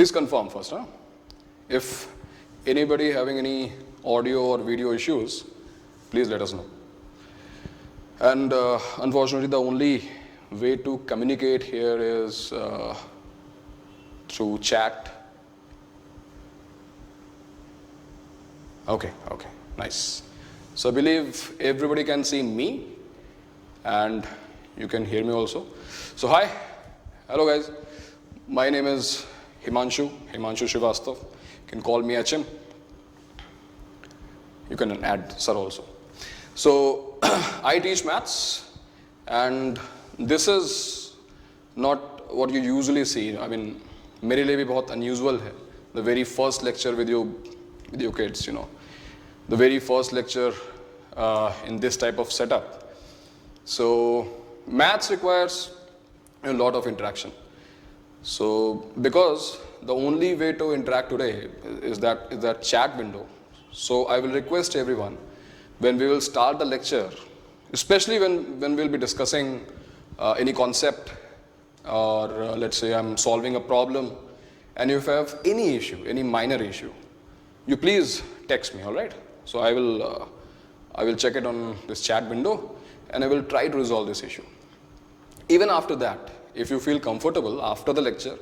Please confirm first, huh? If anybody having any audio or video issues, please let us know. And unfortunately, the only way to communicate here is through chat. Okay, nice. So I believe everybody can see me and you can hear me also. So hi, hello guys. My name is Himanshu Srivastava. You can call me HM. You can add sir also. So I teach maths and this is not what you usually see. I mean, मेरे लिए भी बहुत unusual है. The very first lecture with you kids, you know. The very first lecture in this type of setup. So maths requires a lot of interaction. So because the only way to interact today is that chat window. So I will request everyone, when we will start the lecture, especially when we'll be discussing any concept or let's say I'm solving a problem, and if you have any issue, any minor issue, you please text me, all right? So I will check it on this chat window and I will try to resolve this issue. Even after that, if you feel comfortable after the lecture,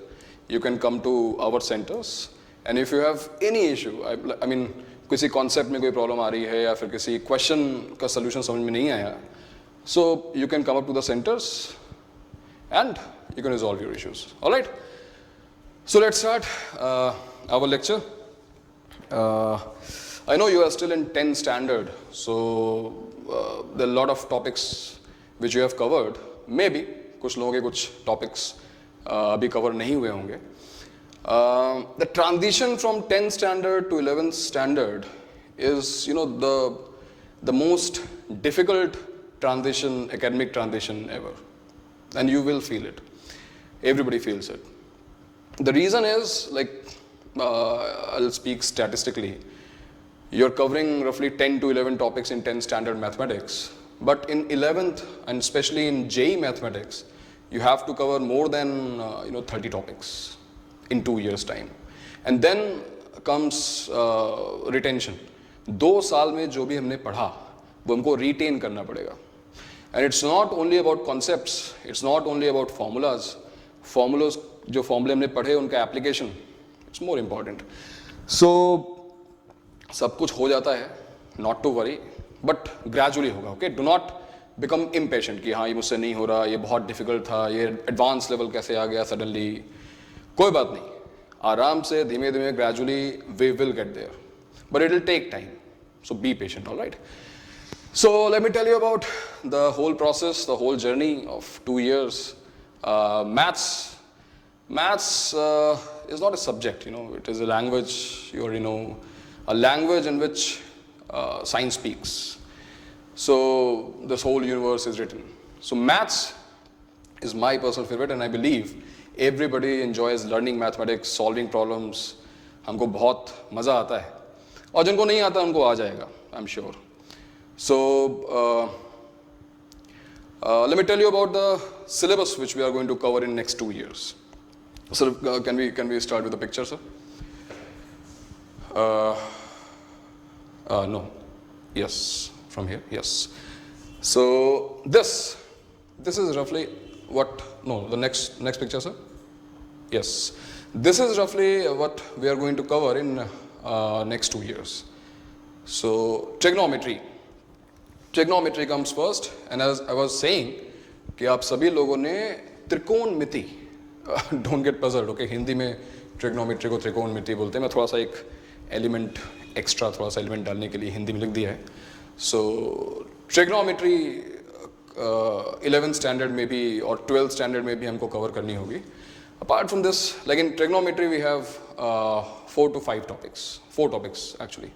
you can come to our centers, and if you have any issue, I mean किसी concept में कोई problem आ रही है या फिर किसी question का solution समझ में नहीं आया, so you can come up to the centers and you can resolve your issues. All right. So let's start our lecture. I know you are still in 10th standard, so there are a lot of topics which you have covered. Maybe कुछ लोगों के कुछ topics अभी cover नहीं हुए होंगे. The transition from 10th standard to 11th standard is, you know, the most difficult transition, academic transition ever, and you will feel it. Everybody feels it. The reason is, like, I'll speak statistically. You're covering roughly 10 to 11 topics in 10th standard mathematics, but in 11th and especially in JEE mathematics, you have to cover more than 30 topics in 2 years time. And then comes retention. 2 साल में जो भी हमने पढ़ा वो हमको retain करना पड़ेगा. And it's not only about concepts, it's not only about formulas. Formulas जो formula हमने पढ़े उनका application, it's more important. So सब कुछ हो जाता है, not to worry, but gradually होगा. Okay, do not become impatient कि हाँ ये मुझसे नहीं हो रहा, ये बहुत difficult था, ये advanced level कैसे आ गया suddenly. कोई बात नहीं, आराम से धीमे धीमे gradually we will get there, but it will take time. So be patient, all right? So let me tell you about the whole process, the whole journey of 2 years. Maths is not a subject, you know, it is a language. You already know, a language in which science speaks. So this whole universe is written. So maths is my personal favorite, and I believe everybody enjoys learning mathematics, solving problems. हमको बहुत मज़ा आता है, और जिनको नहीं आता उनको आ जाएगा, I'm sure. So let me tell you about the syllabus which we are going to cover in next 2 years. So can we start with the picture, sir? No. Yes, from here. Yes. So this is roughly what? No, the next picture, sir. Yes. This is roughly what we are going to cover in next 2 years. So trigonometry comes first, and as I was saying कि आप सभी लोगों ने त्रिकोणमिति, don't get puzzled, okay? Hindi में trigonometry को त्रिकोणमिति बोलते हैं. मैं थोड़ा सा एक एलिमेंट एक्स्ट्रा थोड़ा सा एलिमेंट डालने के लिए हिंदी में लिख दिया है. So trigonometry 11th standard में भी और 12th standard में भी हमको कवर करनी होगी. Apart from this, like in trigonometry we have 4 to 5 topics. 4 topics actually.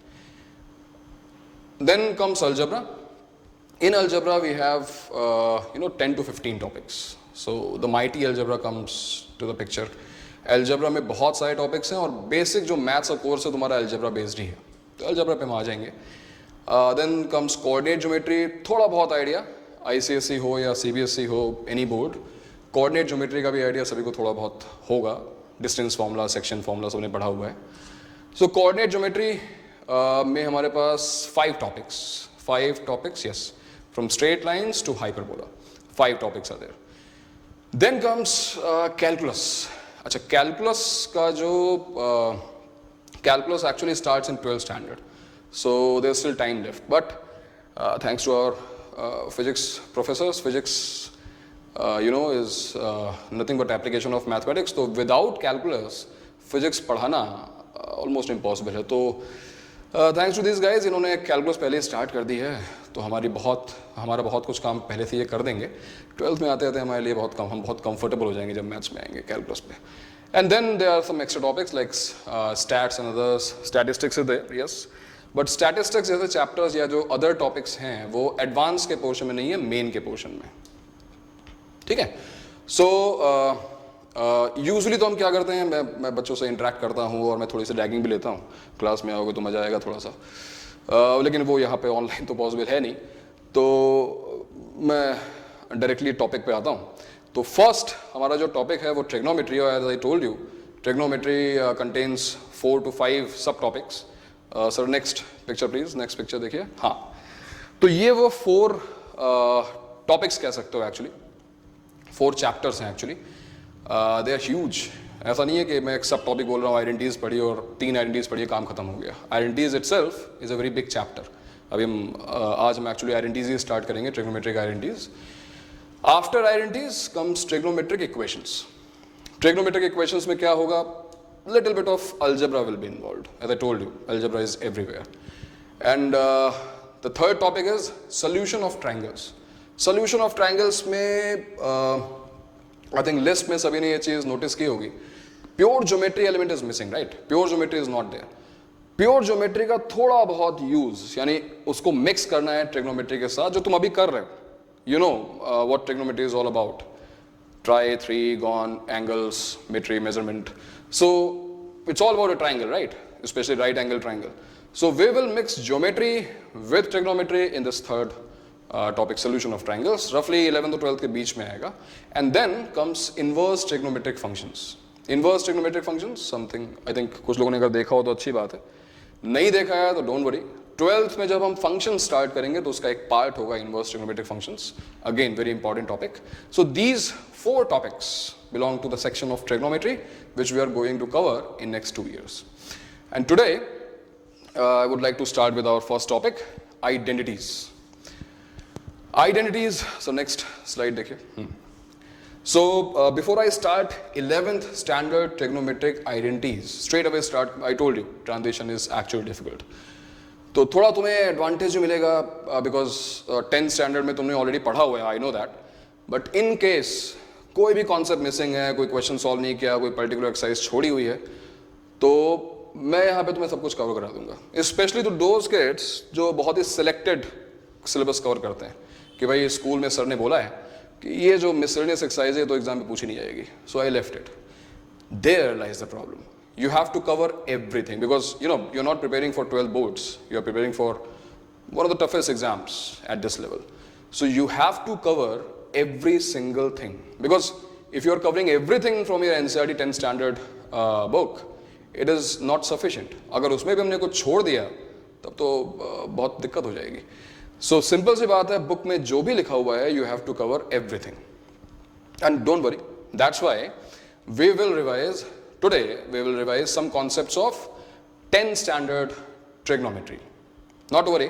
Then comes algebra. In algebra we have 10 to 15 topics. So the mighty algebra comes to the picture. Algebra में बहुत सारे topics हैं, और basic जो maths का course है तुम्हारा algebra based ही है, तो algebra पे हम आ जाएंगे. Then comes coordinate geometry. थोड़ा बहुत idea, ICSE हो या CBSE हो, any board, coordinate geometry का भी idea सभी को थोड़ा बहुत होगा. डिस्टेंस फार्मूला, सेक्शन फार्मूला सबने पढ़ा हुआ है. सो कोऑर्डिनेट ज्योमेट्री में हमारे पास 5 topics, yes, from straight lines to hyperbola, 5 topics are there. Then comes calculus. अच्छा, कैलकुलस का जो calculus actually starts in 12th standard, so there still time left, but thanks to our physics professors, physics is nothing but application of mathematics. तो without calculus physics पढ़ाना almost impossible है. तो thanks to this guys, इन्होंने calculus पहले start कर दी है, तो हमारा बहुत कुछ काम पहले से ये कर देंगे. 12th में आते आते हमारे लिए हम बहुत कंफर्टेबल हो जाएंगे जब मैथ्स में आएंगे कैलकुलस पे. And then there are some extra topics like stats and others. Statistics is there, yes, but statistics जैसे चैप्टर्स या जो अदर टॉपिक्स हैं वो एडवांस के पोर्शन में नहीं है, मेन के पोर्शन में. ठीक है. सो यूजुअली तो हम क्या करते हैं, मैं बच्चों से इंटरेक्ट करता हूँ और मैं थोड़ी सी रैगिंग भी लेता हूँ. क्लास में आओगे तो मज़ा आएगा थोड़ा सा, लेकिन वो यहाँ पे ऑनलाइन तो पॉसिबल है नहीं, तो मैं डायरेक्टली टॉपिक पे आता हूँ. तो फर्स्ट हमारा जो टॉपिक है वो ट्रिग्नोमेट्री, और as I told you trigonometry contains 4 to 5 सब topics. Sir next picture please, next picture देखिए. हाँ, तो ये वो 4 टॉपिक्स कह सकते हो, एक्चुअली 4 चैप्टर्स हैं. Actually they are huge. ऐसा नहीं है कि मैं एक सब टॉपिक बोल रहा हूँ, आइडेंटिटीज पढ़ी और 3 आइडेंटिटीज पढ़ी, काम खत्म हो गया. Identities itself is a very big chapter. अभी आज हम एक्चुअली आइडेंटिटीज ही स्टार्ट करेंगे, trigonometric identities. After identities comes trigonometric equations. Trigonometric equations में क्या होगा, little bit of algebra will be involved. As I told you, algebra is everywhere. And the third topic is solution of triangles. Solution of triangles में I think list में सभी ने ये चीज notice की होगी, pure geometry element is missing, right. Pure geometry is not there. Pure geometry का थोड़ा बहुत यूज, यानी उसको मिक्स करना है ट्रिग्नोमेट्री के साथ, जो तुम अभी कर रहे हो. You know what trigonometry is all about, tri, trigon, angles, metry, measurement. So it's all about a triangle, right, specially right angle triangle. So we will mix geometry with trigonometry in this third topic, solution of triangles. रफली 11th to 12th के बीच में आएगा. And then comes inverse trigonometric functions. Inverse trigonometric functions something I think कुछ लोगों ने अगर देखा हो तो अच्छी बात है, नहीं देखा है तो डोंट वरी. 12th में जब हम फंक्शन स्टार्ट करेंगे तो उसका एक पार्ट होगा inverse trigonometric functions. Again very important topic. So these 4 topics belong to the section of trigonometry which we are going to cover in next 2 years. And today I would like to start with our first topic, identities. Identities, so next slide dekhiye. So before I start 11th standard trigonometric identities, straight away start, I told you transition is actually difficult. तो थोड़ा तुम्हें advantage मिलेगा because 10th standard में तुमने already पढ़ा हुआ है, I know that. But in case कोई भी कॉन्सेप्ट मिसिंग है, कोई क्वेश्चन सॉल्व नहीं किया, कोई पर्टिकुलर एक्सरसाइज छोड़ी हुई है, तो मैं यहाँ पे तुम्हें सब कुछ कवर करा दूंगा. स्पेशली टू दोज किड्स जो बहुत ही सिलेक्टेड सिलेबस कवर करते हैं कि भाई स्कूल में सर ने बोला है कि ये जो मिसलेनियस एक्सरसाइज है तो एग्जाम में पूछी नहीं जाएगी, so I left it. There lies the problem. You have to cover everything because you're not preparing for 12 boards, you're preparing for one of the toughest exams at this level. So you have to cover every single thing, because if you're covering everything from your NCERT 10th standard book, it is not sufficient. अगर उसमें भी हमने कुछ छोड़ दिया तब तो बहुत दिक्कत हो जाएगी. So simple सी बात है, बुक में जो भी लिखा हुआ है you have to cover everything. And don't worry, that's why we will revise. Today we will revise some concepts of 10th standard trigonometry. Not to worry,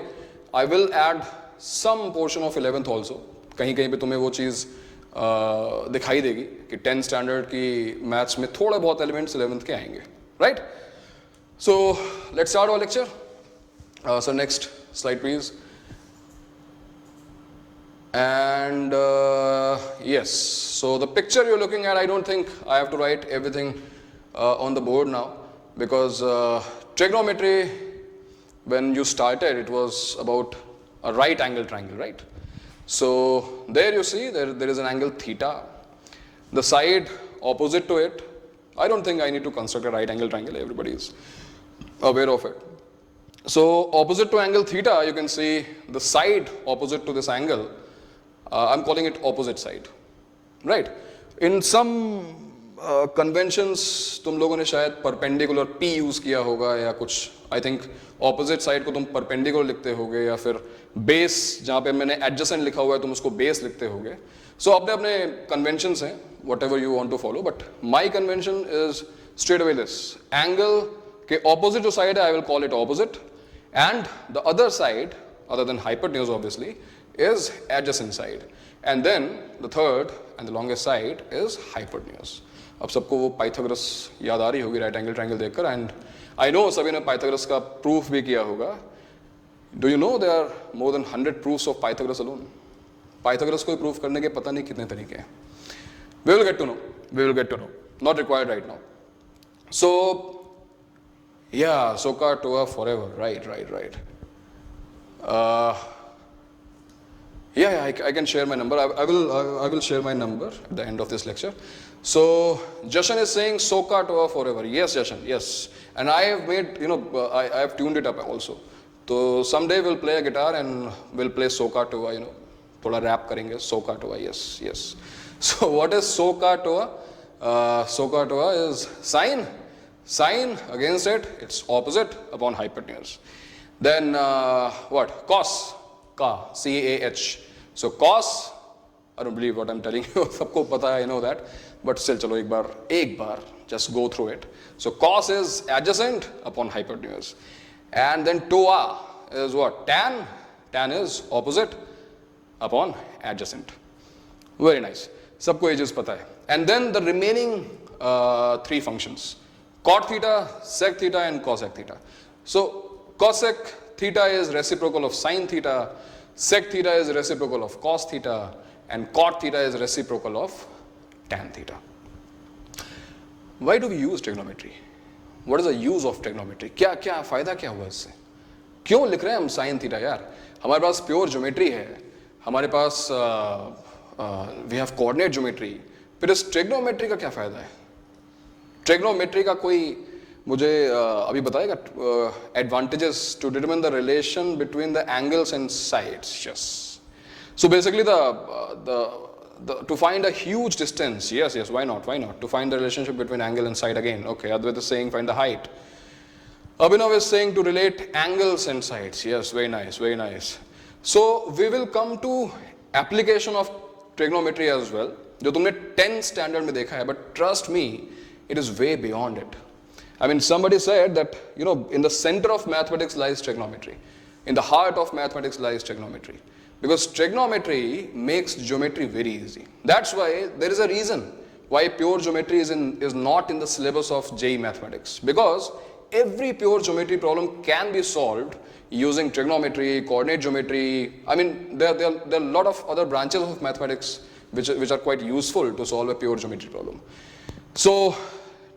I will add some portion of 11th also. कहीं कहीं पे तुम्हें वो चीज़ दिखाई देगी कि 10th standard की maths में थोड़ा बहुत एलिमेंट्स 11th के आएंगे, right? So let's start our lecture. So next slide please. And yes, so the picture you're looking at, I don't think I have to write everything on the board now, because trigonometry, when you started, it was about a right angle triangle, right? So there you see there is an angle theta. The side opposite to it, I don't think I need to construct a right angle triangle, everybody is aware of it. So opposite to angle theta, you can see the side opposite to this angle, I'm calling it opposite side, right? In some conventions तुम लोगों ने शायद perpendicular P use किया होगा या कुछ, I think opposite side को तुम परपेंडिकुलर लिखते होगे, या फिर बेस जहाँ पे मैंने एडजेसेंट लिखा हुआ है तुम उसको बेस लिखते होगे. सो अपने अपने कन्वेंशंस हैं, whatever you want to follow, but my convention is straight away this. Angle के ऑपोजिट जो साइड है I will call it opposite, and the other side other than hypotenuse obviously is adjacent side, and then the third and the longest side is hypotenuse. अब सबको वो Pythagoras याद आ रही होगी राइट एंगल ट्रायंगल देखकर, and I know सभी ने पाइथागोरस का प्रूफ भी किया होगा. Do you know there are more than 100 proofs of Pythagoras alone. Pythagoras को प्रूफ करने के पता नहीं कितने तरीके हैं. We will get to know, we will get to know, not required right now. So yeah SOHCAHTOA forever, right. Yeah, I can share my number. I will share my number at the end of this lecture. So Jashan is saying SOHCAHTOA forever. Yes, Jashan. Yes, and I have made, I have tuned it up also. So someday we'll play a guitar and we'll play SOHCAHTOA. थोड़ा rap करेंगे SOHCAHTOA. Yes. So what is SOHCAHTOA? SOHCAHTOA is sine against it. It's opposite upon hypotenuse. Then what? Cos. CAH. So cos, I don't believe what I'm telling you. सबको पता है, I know that. But still, चलो एक बार just go through it. So cos is adjacent upon hypotenuse. And then TOA is what? Tan. Tan is opposite upon adjacent. Very nice. सबको ये चीज पता है. And then the remaining three functions. Cot theta, sec theta and cosec theta. So cosec theta is reciprocal of sine theta, sec theta is reciprocal of cos theta, and cot theta is reciprocal of tan theta. Why do we use trigonometry? What is the use of trigonometry? क्या फायदा क्या हुआ इससे? क्यों लिख रहे हैं हम साइन थीटा यार? हमारे पास प्योर ज्योमेट्री है, हमारे पास वी हैव कोऑर्डिनेट ज्योमेट्री, फिर इस ट्रिग्नोमेट्री का क्या फायदा है? ट्रिग्नोमेट्री का कोई मुझे अभी बताएगा advantages to determine the relation between the angles and sides. Yes, so basically to find a huge distance, yes, why not, to find the relationship between angle and side again. Okay, Advait is saying find the height. Abhinav is saying to relate angles and sides. Yes, very nice. So we will come to application of trigonometry as well, जो तुमने 10th standard में देखा है, but trust me, it is way beyond it. I mean, somebody said that, in the center of mathematics lies trigonometry. In the heart of mathematics lies trigonometry. Because trigonometry makes geometry very easy. That's why there is a reason why pure geometry is not in the syllabus of JEE Mathematics. Because every pure geometry problem can be solved using trigonometry, coordinate geometry. I mean, there are a lot of other branches of mathematics which are quite useful to solve a pure geometry problem. So,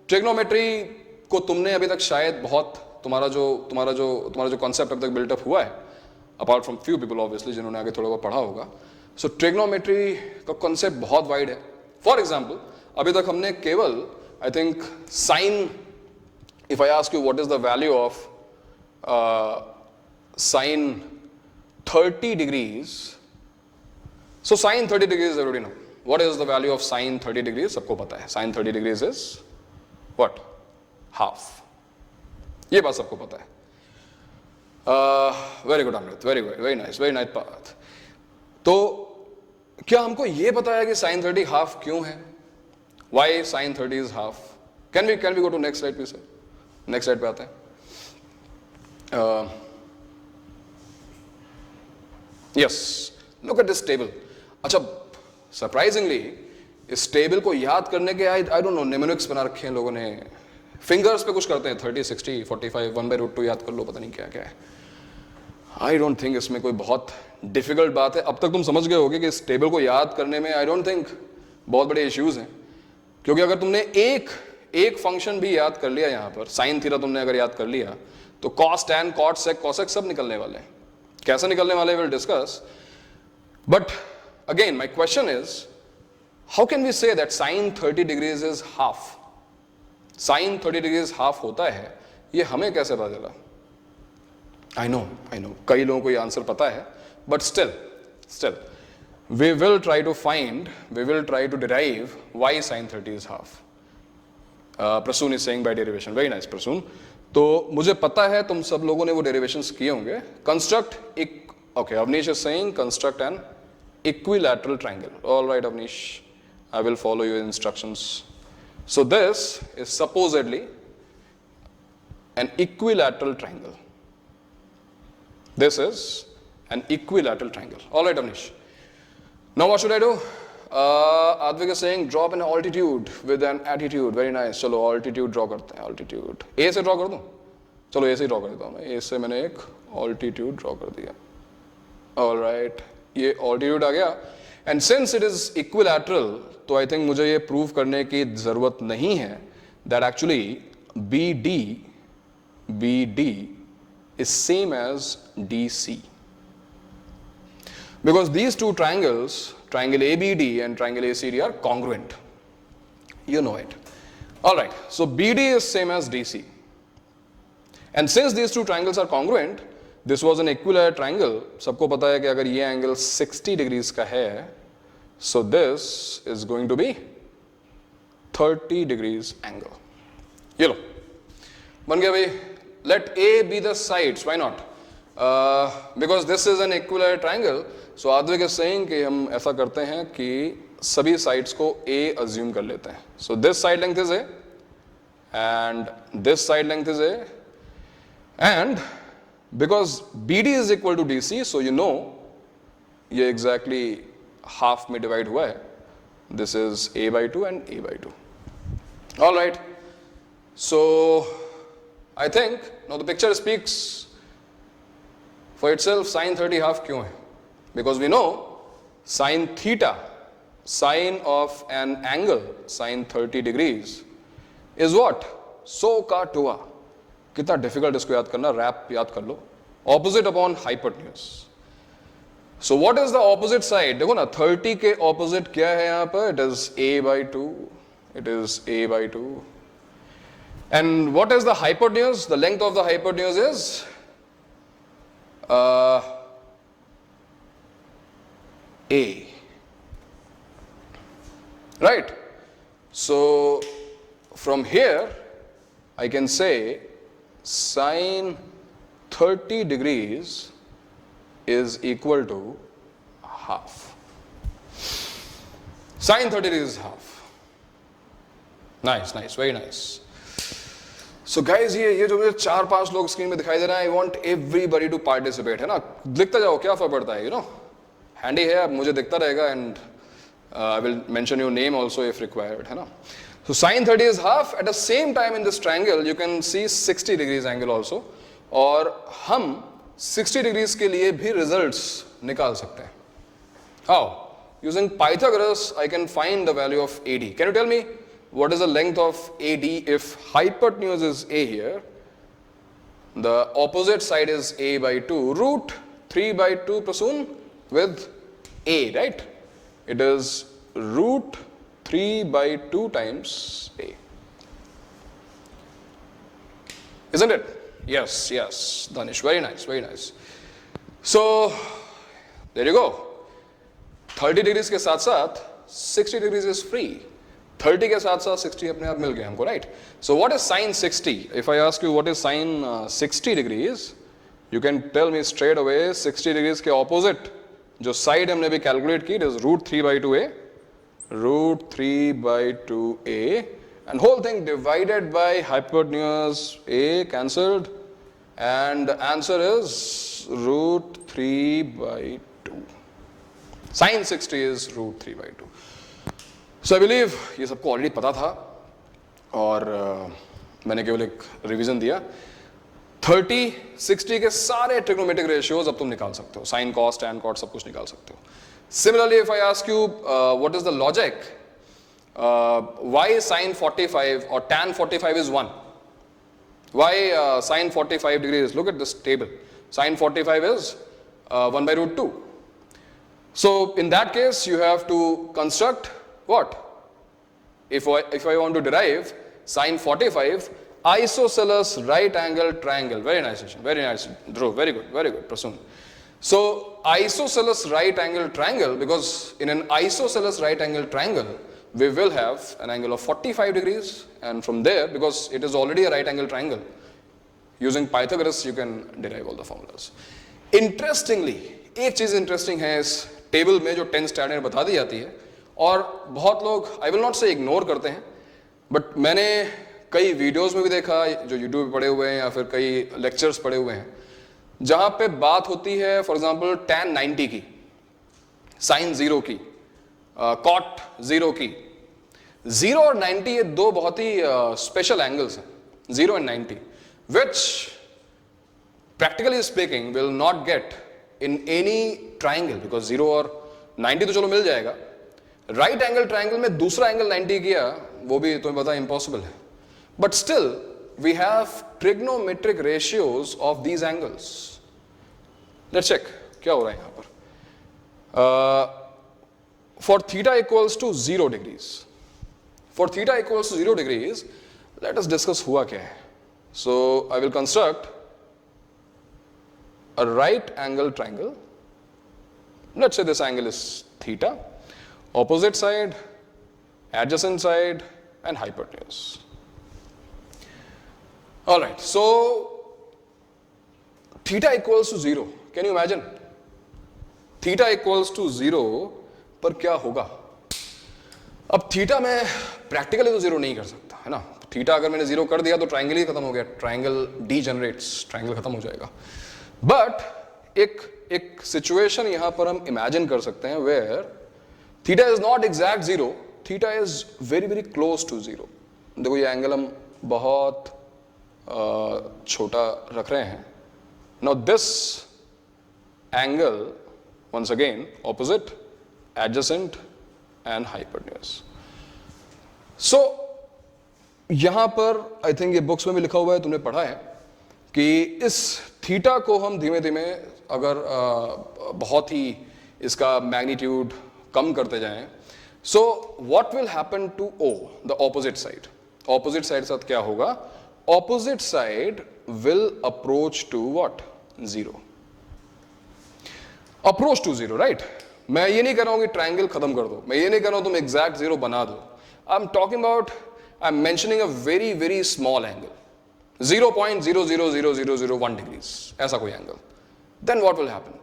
trigonometry को तुमने अभी तक शायद बहुत तुम्हारा जो concept अब तक बिल्टअप हुआ है, apart from few people obviously जिन्होंने आगे थोड़ा बहुत पढ़ा होगा. सो ट्रिग्नोमेट्री का कॉन्सेप्ट बहुत वाइड है. फॉर एग्जाम्पल, अभी तक हमने केवल I think sine, if I ask you what is the value of sine 30 degrees, so sine 30 degrees everybody know what is the value of sine 30 degrees. सबको पता है sine 30 degrees is what? Half. ये बात सबको पता है. Very good अमृत, very nice path. तो क्या हमको ये पता है कि साइन 30 हाफ क्यों है? Why sine 30 is half? Can we go to next slide please sir? Next slide पे आते हैं. Yes, look at this table. अच्छा, सरप्राइजिंगली इस टेबल को याद करने के आई डोंट नो निमोनिक्स बना रखे हैं लोगों ने. फिंगर्स पे कुछ करते हैं, 30, 60, 45, 1/√2 याद कर लो, पता नहीं क्या है. आई डोंट थिंक इसमें कोई बहुत डिफिकल्ट बात है. अब तक तुम समझ गए होगे कि इस टेबल को याद करने में आई डोंट थिंक बहुत बड़े इश्यूज हैं. क्योंकि अगर तुमने एक फंक्शन भी याद कर लिया, यहाँ पर साइन थीटा तुमने अगर याद कर लिया, तो cos, tan, cot, sec, cosec सब निकलने वाले हैं. कैसे निकलने वाले will discuss. But again my question is, how can we say that sine 30 degrees is half? Sine 30 degrees half होता है, ये हमें कैसे पता चला? आई नो कई लोगों को ये आंसर पता है, but still we will try to derive why sin 30 is half. Prasoon is saying by derivation, very nice Prasoon. तो मुझे पता है तुम सब लोगों ने वो डेरिवेशंस किए होंगे। कंस्ट्रक्ट एक, okay Avneesh is saying construct an equilateral triangle. All right Avneesh, I will follow your instructions. So this is supposedly an equilateral triangle. This is an equilateral triangle. All right, Avnish. Now what should I do? Advik is saying drop an altitude with an attitude. Very nice. चलो altitude draw करते हैं. Altitude. A से draw कर दूँ? चलो A से draw कर देता हूँ मैं. A से मैंने एक altitude draw कर दिया. All right. ये altitude आ गया. And since it is equilateral, तो I think मुझे ये prove करने की ज़रूरत नहीं है that actually BD is same as DC, because these two triangles, triangle ABD and triangle ACD, are congruent. You know it. All right, so BD is same as DC, and since these two triangles are congruent, this was an equilateral triangle. सबको पता है कि अगर ये angle 60 degrees का है, so this is going to be 30 degrees angle. ये लो बन गया भाई। Let A be the sides, why not? Because this is an equilateral triangle, so Advik is saying कि हम ऐसा करते हैं कि सभी sides को A assume कर लेते हैं. So this side length is A, and this side length is A, and because BD is equal to DC, so you know ये exactly half में divide हुआ है. This is A by 2 and A by 2. All right. So I think now the picture speaks for itself. Sin 30 half क्यों है? Because we know sin theta, sine of an angle sin 30 degrees is what? So का टुआ। कितना difficult इसको याद करना, rap याद कर लो। Opposite upon hypotenuse. So what is the opposite side? देखो ना 30 के opposite क्या है यहाँ पर? It is A by 2. It is A by 2. And what is the hypotenuse? The length of the hypotenuse is A, right? So from here I can say sin 30 degrees is equal to half. Sin 30 degrees is half. Nice, nice, very nice. So guys, ये जो मुझे 4-5 लोग screen में दिखाई दे रहा है, I want everybody to participate, है ना? लिखते जाओ, क्या फर्क पड़ता है, you know? हैंडी है, मुझे दिखता रहेगा, and I will mention your name also if required, है ना? So sin 30 is half. At the same time in this triangle, you can see 60 degrees angle also, और हम 60 degrees के लिए भी results निकाल सकते हैं. How? Using Pythagoras, I can find the value of AD. Can you tell me what is the length of AD if hypotenuse is A here? The opposite side is A by 2. Root 3 by 2 Prasoon with A, right? It is root 3 by 2 times A. Isn't it? Yes, yes, Danish. Very nice, very nice. So, there you go. 30 degrees के साथ साथ 60 degrees is free. 30 के साथ साथ 60 अपने आप मिल गए हमको, right? So what is sin 60? If I ask you what is sin 60 degrees, you can tell me straight away. 60 degrees के opposite जो side हमने भी calculate की, it is root 3 by 2a, root 3 by 2a, and whole thing divided by hypotenuse a cancelled, and the answer is root 3 by 2. Sin 60 is root 3 by 2. So I believe ये सबको already पता था, और मैंने केवल एक revision दिया. 30, 60 के सारे ट्रिग्नोमेट्रिक रेशियोज अब तुम निकाल सकते हो. साइन, कॉस, टैन, कॉट सब कुछ निकाल सकते हो. Similarly if I ask you what is the logic, why sin 45 or tan 45 is 1? Why sin 45 degrees? Look at this table. Sin 45 is 1 by root 2. So in that case you have to construct what? If I want to derive sin 45, isosceles right angle triangle. Very nice, very nice, Dhruv. Very good, Prasoon. So isosceles right angle triangle, because in an isosceles right angle triangle, we will have an angle of 45 degrees, and from there, because it is already a right angle triangle, using Pythagoras you can derive all the formulas. Interestingly, एक चीज interesting है इस table में जो 10 standard बता दी जाती है, और बहुत लोग आई विल नॉट से इग्नोर करते हैं, बट मैंने कई वीडियोस में भी देखा, जो यूट्यूब पे पड़े हुए हैं या फिर कई लेक्चर्स पड़े हुए हैं, जहां पे बात होती है फॉर एग्जांपल tan 90 की, sin 0 की, cot 0 की. 0 और 90 ये दो बहुत ही स्पेशल एंगल्स हैं, 0 and 90, which practically speaking will not get in any triangle, because 0 और 90 तो चलो मिल जाएगा, राइट एंगल ट्राइंगल में दूसरा एंगल 90 किया वो भी तुम्हें पता इम्पॉसिबल है, but still we have trigonometric ratios of these angles. Let's check क्या हो रहा है यहां पर. For theta equals to 0 degrees. For theta equals to 0 degrees, let us discuss हुआ क्या है. So I will construct a right angle triangle. Let's say this angle is theta, opposite side, adjacent side, and hypotenuse. All right. So theta equals to 0. Can you imagine? Theta equals to 0. पर क्या होगा? अब theta में practically तो zero नहीं कर सकता है ना. थीटा अगर मैंने जीरो कर दिया तो ट्राइंगल ही खत्म हो गया, ट्राइंगल डीजनरेट्स, ट्राइंगल खत्म हो जाएगा. बट एक सिचुएशन यहां पर हम इमेजिन कर सकते हैं where theta is not exact zero, theta is very very close to zero. देखो ये एंगल हम बहुत छोटा रख रहे हैं. Now this angle once again opposite, adjacent and hypotenuse. So यहां पर आई थिंक ये बुक्स में भी लिखा हुआ है, तुमने पढ़ा है कि इस थीटा को हम धीमे धीमे अगर बहुत ही इसका मैग्नीट्यूड कम करते जाएं, so what will happen to uh, the opposite side. Opposite side साथ क्या होगा? Opposite side will approach to what? Zero. Approach to zero, right. मैं ये नहीं कह रहा हूं कि ट्राइंगल खत्म कर दो, मैं ये नहीं कह रहा हूं तुम एग्जैक्ट जीरो बना दो. I am talking about, I am mentioning a very very small angle, 0.0000001 degrees, ऐसा कोई angle. Then what will happen?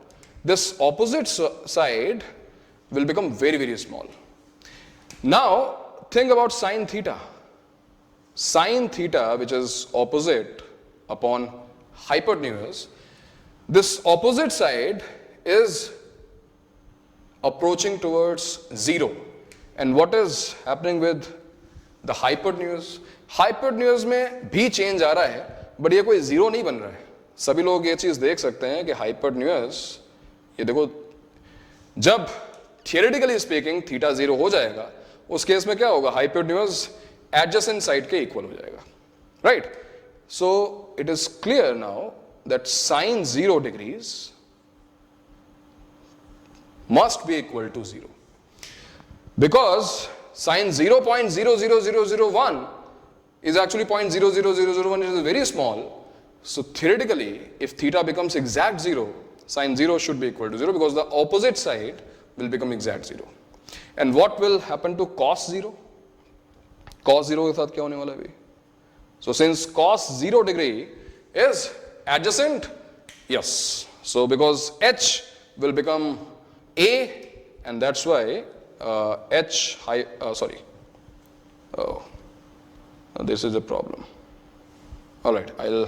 This opposite side will become very very small. Now think about sine theta. Sin theta, which is opposite upon hypotenuse, this opposite side is approaching towards zero. And what is happening with the hypotenuse? Hypotenuse में भी change आ रहा है, but ये कोई zero नहीं बन रहा है. सभी लोग ये चीज देख सकते हैं कि hypotenuse, ये देखो, जब theoretically speaking theta zero हो जाएगा, उस केस में क्या होगा? Hypotenuse adjacent side के equal हो जाएगा, right? So it is clear now that sin 0 degrees must be equal to 0, because sin 0.00001 is actually 0.00001, it is very small. So theoretically, if theta becomes exact 0, sin 0 should be equal to 0, because the opposite side will become exact 0. And what will happen to cos 0? Cos 0 के साथ क्या होने वाला है? So since cos 0 degree is adjacent, yes. So because h will become a, and that's why this is a problem. All right, I'll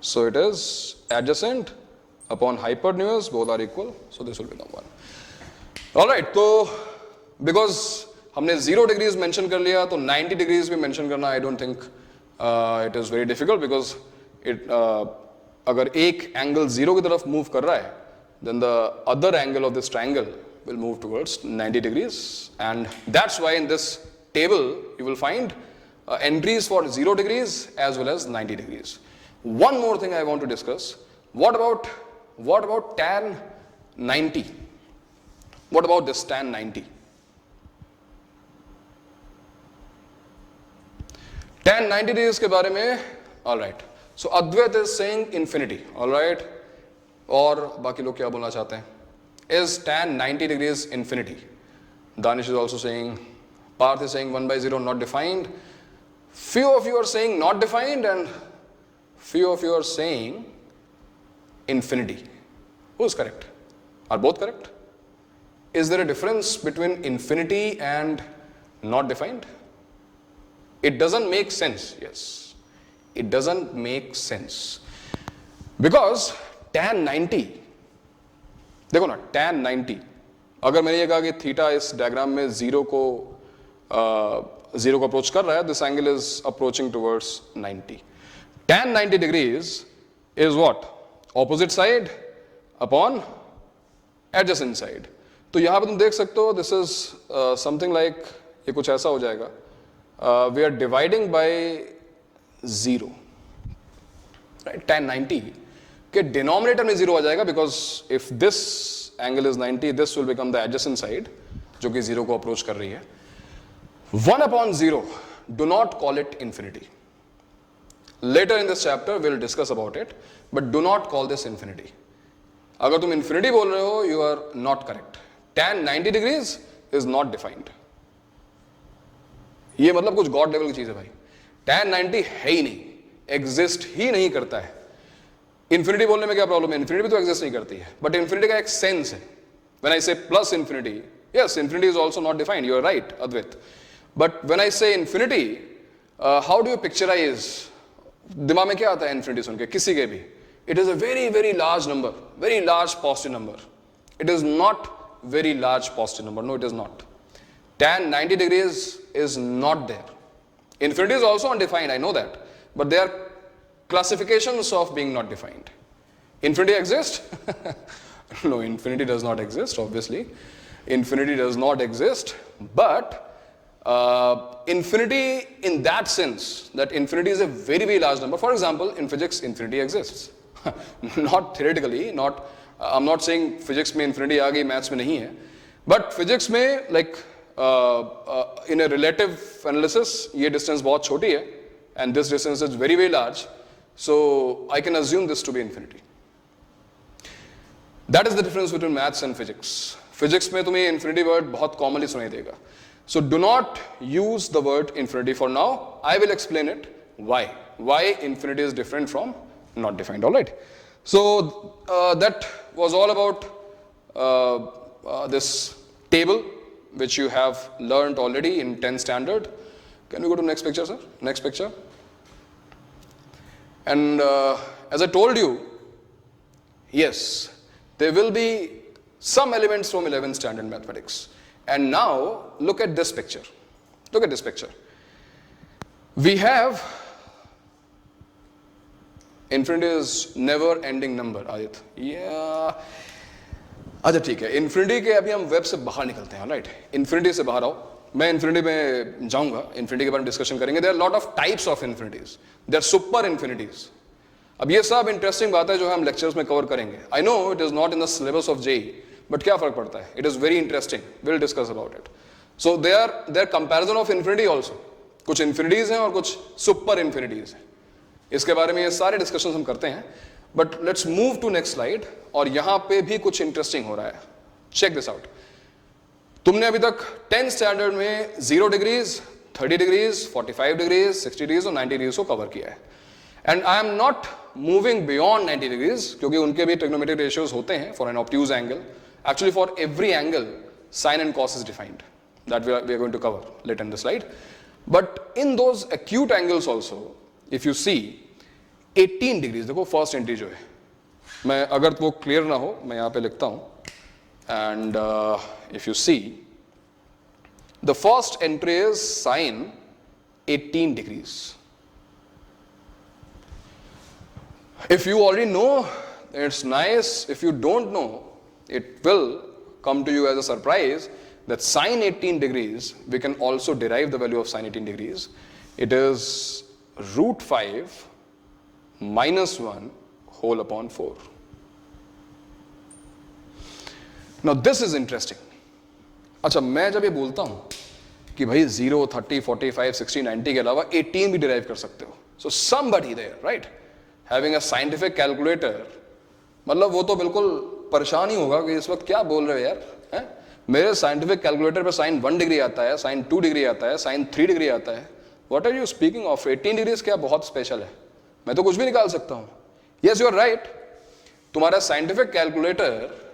so it is adjacent upon hypotenuse, both are equal, so this will become 1. Alright, तो because हमने 0 degrees mention कर लिया, तो 90 degrees भी mention करना I don't think it is very difficult, because it अगर एक angle 0 की तरफ मूव कर रहा है, then the other angle of this triangle will move towards 90 degrees. And that's why in this table you will find entries for 0 degrees as well as 90 degrees. One more thing I want to discuss. What about tan 90? What about this tan 90? Tan 90 degrees के बारे में, all right. So Advait is saying infinity, all right. और बाकी लोग क्या बोलना चाहते हैं? Is tan 90 degrees infinity? Danish is also saying, Parth is saying 1 by 0 not defined. Few of you are saying not defined and few of you are saying infinity. Who's correct? Are both correct? Is there a difference between infinity and not defined? It doesn't make sense. Yes. It doesn't make sense. Because tan 90, देखो ना, tan 90, अगर मैंने ये कहा कि theta इस diagram में zero को अप्रोच कर रहा है, this angle is approaching towards 90. tan 90 degrees is what? Opposite side upon adjacent side. तो यहां पे तुम देख सकते हो, दिस इज समथिंग लाइक, ये कुछ ऐसा हो जाएगा, we are dividing by 0, right. tan 90 के डिनोमिनेटर में 0 आ जाएगा, because if this angle is 90, this will become the adjacent side जो कि 0 को अप्रोच कर रही है. 1/0, do not call it infinity. Later in this chapter we'll discuss about it, but do not call this infinity. अगर तुम infinity बोल रहे हो, you are not correct. tan 90 degrees is not defined. ये मतलब कुछ गॉड लेवल की चीज है भाई. tan 90 है ही नहीं, एग्जिस्ट ही नहीं करता है. इंफिनिटी बोलने में क्या प्रॉब्लम है? इंफिनिटी भी तो एग्जिस्ट नहीं करती है, बट इंफिनिटी का एक सेंस है. When I say plus infinity, yes, infinity is also not defined, you are right Advait. But when I say infinity, how do you picturise? दिमाग में क्या आता है इंफिनिटी सुन के किसी के भी? It is a very very large number, very large positive number. It is not very large positive number. No, it is not. tan 90 degrees is not there. Infinity is also undefined, I know that, but they are classifications of being not defined. Infinity exists? No, infinity does not exist, obviously. Infinity does not exist, but infinity in that sense, that infinity is a very very large number. For example, in physics, infinity exists. Not theoretically, not I'm not saying physics में infinity आ गई, maths में नहीं है, but physics में like in a relative analysis ये distance बहुत छोटी है and this distance is very very large, so I can assume this to be infinity. That is the difference between maths and physics. Physics में तुम्हें infinity word बहुत commonly सुनाई देगा. So do not use the word infinity for now. I will explain it. Why infinity is different from not defined. All right. So that was all about this table which you have learned already in 10th standard. Can we go to next picture, sir? Next picture. And as I told you, yes, there will be some elements from 11th standard mathematics. And now look at this picture. Look at this picture. We have infinity is never ending number. Aadit, अच्छा ठीक है. Infinity के अभी हम web से बाहर निकलते हैं, राइट. इन्फिनिटी से बाहर आओ, मैं इन्फिनिटी में जाऊंगा, इन्फिनिटी के बारे में डिस्कशन करेंगे. There are lot of types of infinities, there are super infinities. अब ये सब इंटरेस्टिंग बात है जो हम लेक्चर्स में कवर करेंगे. I know it is not in the syllabus of JEE, but क्या फर्क पड़ता है? It is very interesting, will discuss about it. So there comparison of infinity also. कुछ इन्फिनिटीज हैं और कुछ सुपर इन्फिनिटीज हैं. इसके बारे में ये सारे डिस्कशन हम करते हैं. But let's move to next slide. और यहां पे भी कुछ इंटरेस्टिंग हो रहा है. Check this out. तुमने अभी तक 10th स्टैंडर्ड में 0 डिग्रीज, 30 डिग्रीज, 45 डिग्रीज, 60 डिग्रीज और 90 डिग्रीज को कवर किया है. And I am not moving beyond 90 degrees, क्योंकि उनके भी ट्रिग्नोमेट्रिक रेशियोज होते हैं for an obtuse angle. Actually for every angle sine and cos is defined. That we are going to cover later in the slide. But in those acute angles also, if you see 18 degrees, देखो first entry जो है, मैं अगर वो clear ना हो मैं यहां पे लिखता हूं. And if you see the first entry is sine 18 degrees. If you already know, it's nice. If you don't know, it will come to you as a surprise that sine 18 degrees, we can also derive the value of sine 18 degrees. It is √5 minus 1 whole upon 4. Now this is interesting. अच्छा, मैं जब ये बोलता हूं कि भाई 0, 30, 45, 60, 90 के अलावा 18 भी डिराइव कर सकते हो. So somebody there, right, having a scientific calculator, मतलब वो तो बिल्कुल परेशान ही होगा कि इस वक्त क्या बोल रहे हो यार, हैं? मेरे साइंटिफिक कैलकुलेटर पे साइन 1 डिग्री आता है, साइन 2 डिग्री आता है, साइन 3 डिग्री आता है, what are you speaking of? 18 degrees क्या बहुत स्पेशल है? मैं तो कुछ भी निकाल सकता हूं। यस यू आर राइट, तुम्हारा साइंटिफिक कैलकुलेटर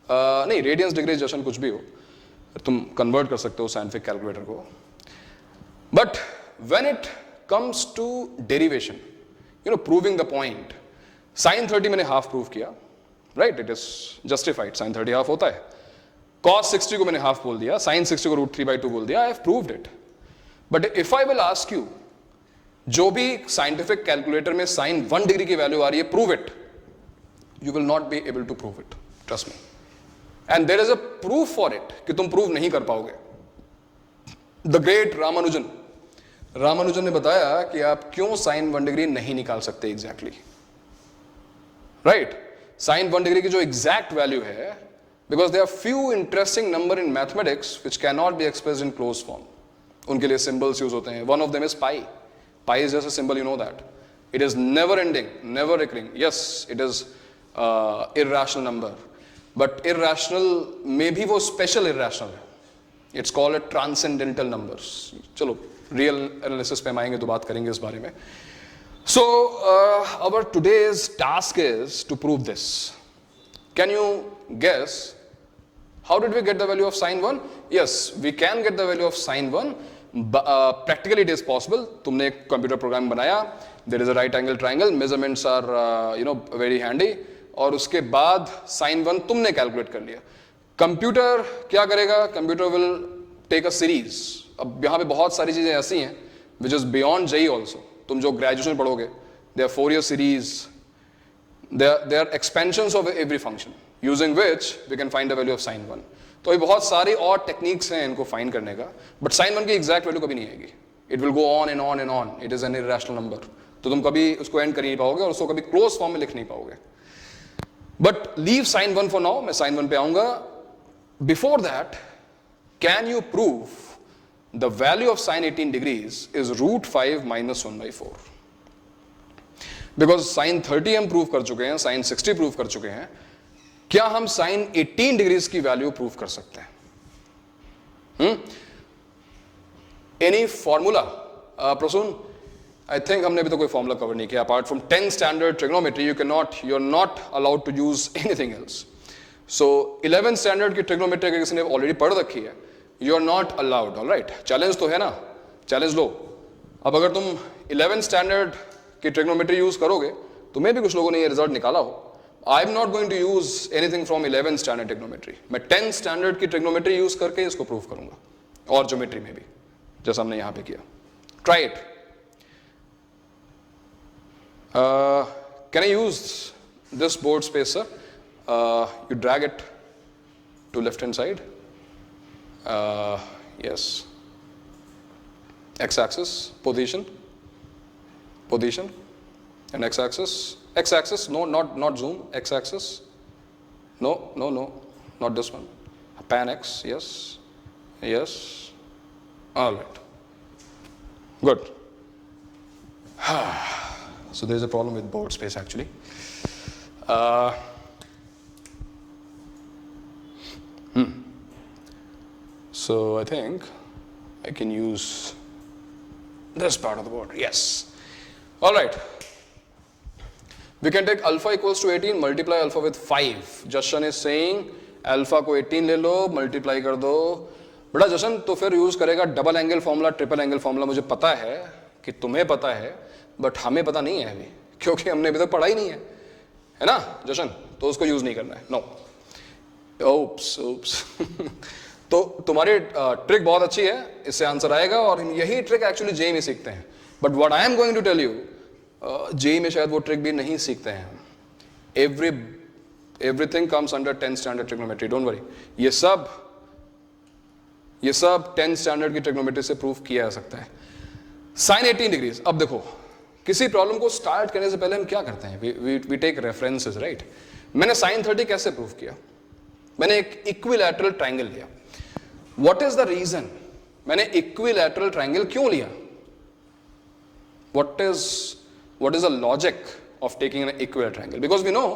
नहीं, रेडियंस डिग्री जैसा कुछ भी हो, तुम कन्वर्ट कर सकते हो साइंटिफिक कैलकुलेटर को। But when it comes to derivation, you know, proving the point, sine 30 मैंने हाफ प्रूव किया, right, it is justified, sine 30 half होता है। cos 60 को मैंने हाफ बोल दिया, साइन 60 को √3/2 बोल दिया, I have proved it. But if I will ask you, जो भी साइंटिफिक कैलकुलेटर में साइन 1 डिग्री की वैल्यू आ रही है, prove it, you will not be able to prove it, trust me, and there is a proof for it कि तुम prove नहीं कर पाओगे। द ग्रेट रामानुजन ने बताया कि आप क्यों साइन 1 डिग्री नहीं निकाल सकते एग्जैक्टली, राइट। साइन 1 डिग्री की जो एग्जैक्ट वैल्यू है, because they are few interesting number in mathematics which can not be expressed in close form, उनके लिए सिंबल्स यूज होते हैं। One of them is pi. Pi is just a symbol, you know that. It is never ending, never recurring. Yes, it is irrational number, but irrational में भी वो special irrational है, it's called a transcendental numbers. चलो real analysis पे हम आएंगे तो बात करेंगे इस बारे में। So our today's task is to prove this. Can you guess how did we get the value of sin 1? Yes, we can get the value of sin 1. Practically it is possible. तुमने एक computer program बनाया, there is a right angle triangle, measurements are very handy, और उसके बाद sin 1 तुमने calculate कर लिया। Computer क्या करेगा? Computer will take a series. अब यहाँ पे बहुत सारी चीजें ऐसी हैं which is beyond JEE also. तुम जो ग्रेजुएशन पढ़ोगे, they are 4 year series, they are expansions of every function using which we can find the value of sin 1. तो ये बहुत सारी और टेक्निक्स हैं इनको फाइंड करने का, बट sin 1 की एग्जैक्ट वैल्यू कभी नहीं आएगी। It will go on and on and on, it is an irrational number, तो तुम कभी उसको एंड कर नहीं पाओगे और उसको कभी क्लोज फॉर्म में लिख नहीं पाओगे। But leave sin 1 for now, मैं sin 1 पे आऊंगा। Before that, can you prove the value of sin 18 degrees is √5 - 1/4? Because sin 30 हम प्रूव कर चुके हैं, sin 60 प्रूव कर चुके हैं, क्या हम साइन 18 डिग्रीज की वैल्यू प्रूव कर सकते हैं? Any formula? Prasoon, I think हमने अभी तो कोई फॉर्मूला कवर नहीं किया। Apart from 10 standard trigonometry, you are not allowed to use anything else. So 11 standard की ट्रिग्नोमेट्री अगर किसी ने ऑलरेडी पढ़ रखी है, you are not allowed. Alright, challenge तो है ना, चैलेंज लो। अब अगर तुम 11 स्टैंडर्ड की ट्रिग्नोमेट्री यूज करोगे, तो मे भी कुछ लोगों ने ये रिजल्ट निकाला हो। I am not going to use anything from 11 standard trigonometry. मैं 10 स्टैंडर्ड की ट्रिग्नोमेट्री यूज करके इसको प्रूव करूंगा, और ज्योमेट्री में भी, जैसा हमने यहां पे किया। Try it. Can I use this board space sir? You drag it to left hand side. Yes, x axis position, and x axis, no, not zoom, x axis, no, not this one, pan x, yes, all right, good. So there is a problem with board space actually. So I think I can use this part of the board. Yes, all right. We can take alpha equals to 18, multiply alpha with 5. Jashan is saying alpha को 18 ले लो, multiply कर दो। बड़ा जशन तो फिर use करेगा double angle formula, triple angle formula. मुझे पता है कि तुम्हें पता है, बट हमें पता नहीं है अभी, क्योंकि हमने अभी तक पढ़ा ही नहीं है ना जशन? तो उसको यूज नहीं करना है। नो, ओप्स तो तुम्हारी ट्रिक बहुत अच्छी है, इससे आंसर आएगा, और यही ट्रिक एक्चुअली जेई में सीखते हैं। But what I am going to tell you, JEE में शायद वो ट्रिक भी नहीं सीखते हैं। Everything comes under 10 standard trigonometry, don't worry. ये सब 10 स्टैंडर्ड की ट्रिग्नोमेट्री से प्रूफ किया जा सकता है। Sine 18 degrees. अब देखो, किसी प्रॉब्लम को स्टार्ट करने से पहले हम क्या करते हैं? We take references, right? मैंने साइन 30 कैसे प्रूफ किया? मैंने एक इक्विलैटरल ट्राइंगल लिया। व्हाट इज द रीजन मैंने इक्विलैटरल ट्राइंगल क्यों लिया? What is the logic of taking an equilateral triangle? Because we know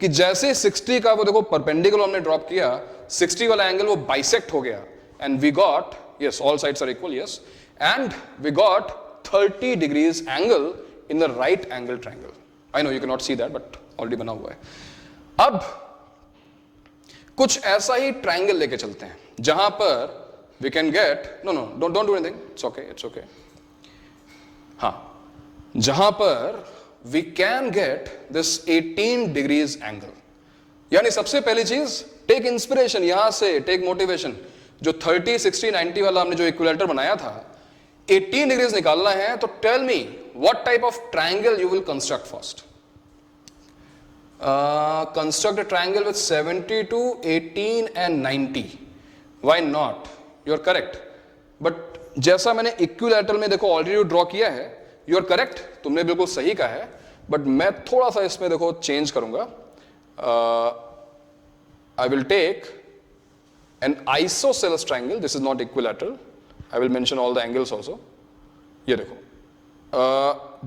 कि जैसे 60 का वो देखो परपेंडिकुलर हमने ड्रॉप किया, 60 वाला एंगल वो बाइसेक्ट हो गया and we got, yes all sides are equal, yes, and we got 30 degrees angle in the right angle triangle. I know you can not see that but already बना हुआ है. अब कुछ ऐसा ही ट्रायंगल लेके चलते हैं जहां पर we can get, no no don't do anything, it's okay. हाँ, जहां पर we can get this 18 degrees angle. यानी सबसे पहली चीज, टेक इंस्पिरेशन यहां से, टेक मोटिवेशन. जो 30, 60, 90 वाला हमने जो इक्विलेटर बनाया था, 18 डिग्रीज निकालना है, तो tell me what type of triangle you will construct first. Construct a triangle with 72, 18 and 90. Why not? You are correct. But जैसा मैंने इक्विलैटरल में देखो ऑलरेडी ड्रॉ किया है, यू आर करेक्ट, तुमने बिल्कुल सही कहा है. बट मैं थोड़ा सा इसमें देखो चेंज करूंगा. I will take an isosceles triangle. This is not equilateral. I will mention all the angles also. ये देखो,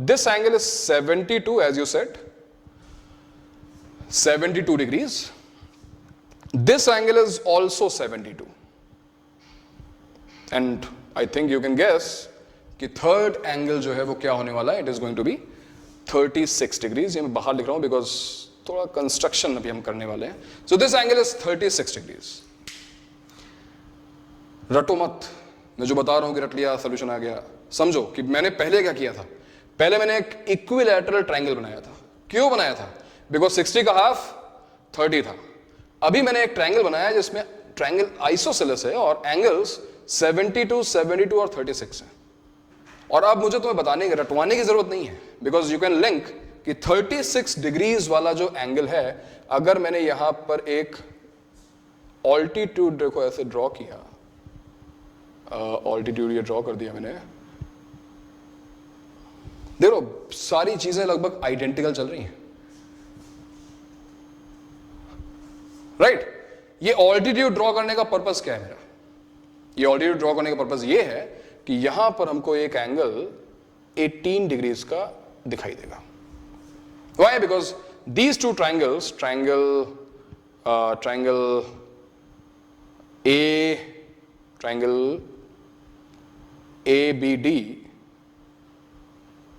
this angle is 72 as you said, 72 degrees. This angle is also 72. And I think you can guess कि third angle जो है वो क्या होने वाला है. It is going to be 36 degrees. ये मैं बाहर लिख रहा हूं because थोड़ा कंस्ट्रक्शन अभी हम करने वाले हैं. So this angle is 36 degrees. रटो मत, मैं जो बता रहा हूं कि रट लिया सोल्यूशन आ गया. समझो कि मैंने पहले क्या किया था. पहले मैंने एक इक्विलैटरल ट्रायंगल बनाया था. क्यों बनाया था? बिकॉज 60 का हाफ 30 था. अभी मैंने एक ट्रायंगल बनाया जिसमें ट्रायंगल आइसोसेलेस है और एंगल्स 72, 72 और 36 है. और अब मुझे तुम्हें बताने की, रटवाने की जरूरत नहीं है, बिकॉज यू कैन लिंक कि 36 डिग्रीज वाला जो एंगल है, अगर मैंने यहां पर एक ऑल्टीट्यूड देखो ऐसे ड्रॉ किया, ऑल्टीट्यूड ये ड्रॉ कर दिया मैंने, देखो सारी चीजें लगभग आइडेंटिकल चल रही हैं. राइट ये ऑल्टीट्यूड ड्रॉ करने का पर्पस क्या है मेरा? ये ऑल्टीट्यूड ड्रॉ करने का पर्पस ये है कि यहां पर हमको एक एंगल 18 डिग्रीज का दिखाई देगा. Why? Because these two triangles, triangle ABD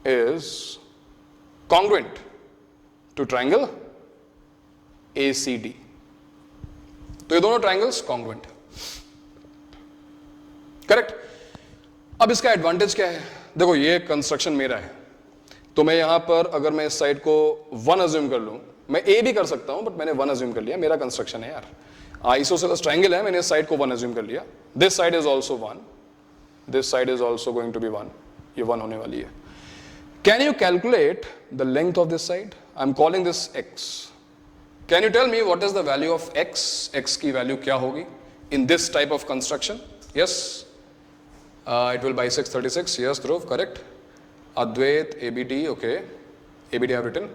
is congruent to triangle ACD. तो ये दोनों ट्रायंगल्स कॉन्ग्रुएंट है. करेक्ट. अब इसका एडवांटेज क्या है? देखो ये कंस्ट्रक्शन मेरा है, तो मैं यहां पर अगर मैं इस साइड को 1 अज्यूम कर लूं, मैं ए भी कर सकता हूं, बट मैंने 1 अज्यूम कर लिया. मेरा कंस्ट्रक्शन है यार, आइसोसेलेस ट्रायंगल है, मैंने इस साइड को 1 अज्यूम कर लिया. This side is also 1, this side is also going to be 1. ये 1 होने वाली है. Can you calculate the length of this side? I am calling this x. Can you tell me what is the value of x? X की value क्या होगी in this type of construction? Yes, it will bisect 36. Yes, Dhruv, correct. Advait, ABD, okay. ABD I have written.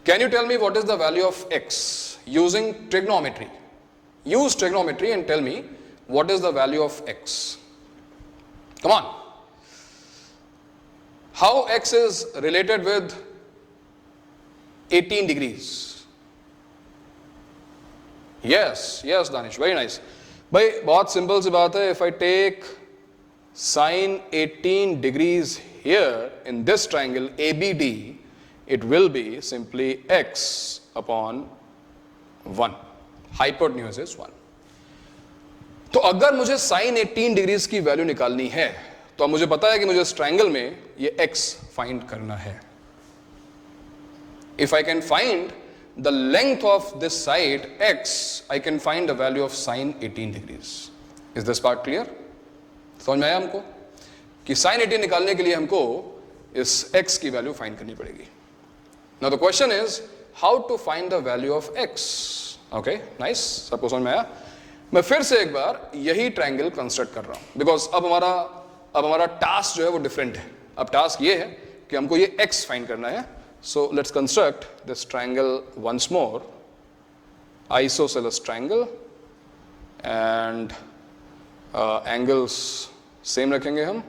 Can you tell me what is the value of x using trigonometry? Use trigonometry and tell me what is the value of x. Come on. How x is related with 18 degrees? Yes, Danish, very nice. भाई बहुत simple सी बात है. If I take sine 18 degrees here in this triangle ABD, it will be simply x upon 1. Hypotenuse is 1. तो अगर मुझे sin 18 degrees की value निकालनी है, तो अब मुझे पता है कि मुझे इस ट्रायंगल में ये x फाइंड करना है. If I can find the length of this side x, I can find the value of sine 18 degrees. Is this part clear? समझ में आया हमको कि sin 18 निकालने के लिए हमको इस x की वैल्यू फाइंड करनी पड़ेगी. Now the question is how to find the value of x. Okay, nice. सबको समझ में आया? मैं फिर से एक बार यही ट्रायंगल कंस्ट्रक्ट कर रहा हूं, बिकॉज अब हमारा टास्क जो है वो डिफरेंट है. अब टास्क ये है कि हमको ये x फाइंड करना है. So let's construct this triangle once more, isosceles triangle, and angles same रखेंगे हम.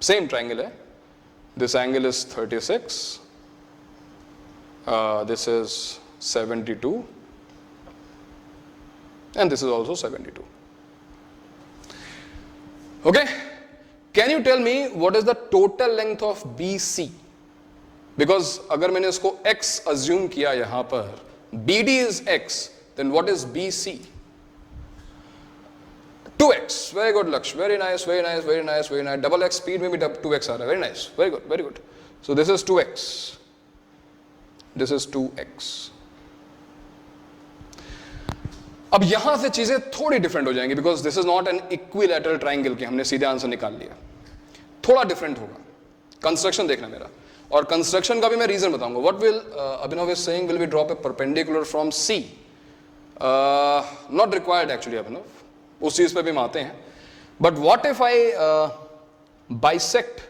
Same triangle है. This angle is 36. This is 72, and this is also 72. Okay, can you tell me what is the total length of BC? Because अगर मैंने इसको x assume किया यहां पर, BD is x, then what is BC? 2x. Very good, Laksh. Very nice, very nice, very nice, very nice. Double x speed में भी 2x आ रहा है. Very nice. Very good, very good. So this is 2x. This is 2x. अब यहां से चीजें थोड़ी different हो जाएंगी because this is not an equilateral triangle की हमने सीधे आंसर निकाल लिया. थोड़ा डिफरेंट होगा. कंस्ट्रक्शन देखना मेरा, और कंस्ट्रक्शन का भी मैं रीजन बताऊंगा. What will Abhinav is saying, will we drop a perpendicular from C? Not required actually Abhinav, उस चीज पे भी हम आते हैं. But what if I bisect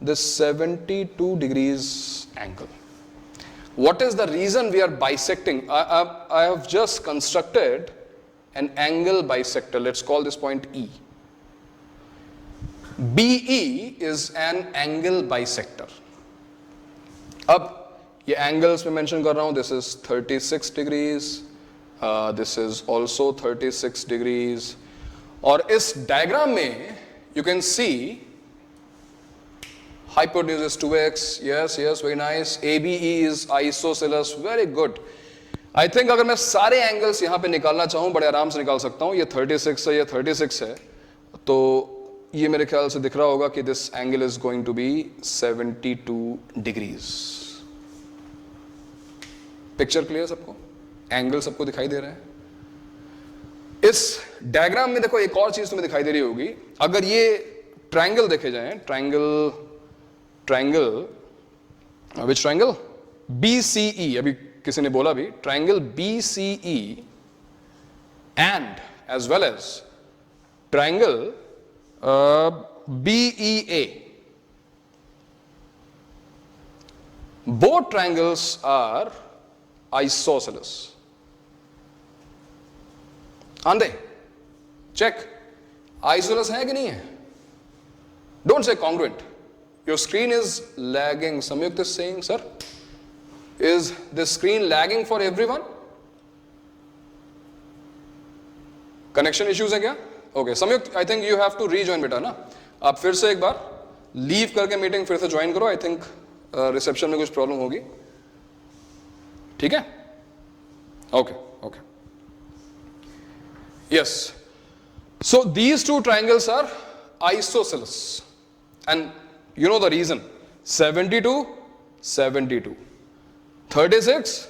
this 72 degrees angle? What is the reason we are bisecting? I have just constructed an angle bisector. Let's call this point E. BE is an angle bisector. अब ये angles मैं mention कर रहा हूँ. This is 36 degrees. This is also 36 degrees. और इस diagram में you can see hypotenuse is 2x. Yes, yes, very nice. ABE is isosceles. Very good. I think अगर मैं सारे angles यहाँ पे निकालना चाहूँ बड़े आराम से निकाल सकता हूँ. ये 36 है, ये 36 है, तो ये मेरे ख्याल से दिख रहा होगा कि this angle is going to be 72 degrees. Picture clear सबको? एंगल सबको दिखाई दे रहे हैं? इस डायग्राम में देखो एक और चीज तुम्हें दिखाई दे रही होगी. अगर ये ट्रायंगल देखे जाएं, ट्रायंगल विच ट्रायंगल? BCE. अभी किसी ने बोला भी triangle BCE and as well as triangle BEA. Both triangles are isosceles. आंधे चेक. आइसोसेलेस है कि नहीं है? Don't say congruent. Your screen is lagging. Samyukt is saying, sir, is this screen lagging for everyone? Connection issues है क्या? Okay, Samyukt, I think you have to rejoin बेटा ना. आप फिर से एक बार लीव करके मीटिंग फिर से ज्वाइन करो. I think रिसेप्शन में कुछ प्रॉब्लम होगी. ठीक है? Okay, okay. Yes. So these two triangles are isosceles. And you know the reason. 72, 72. 36,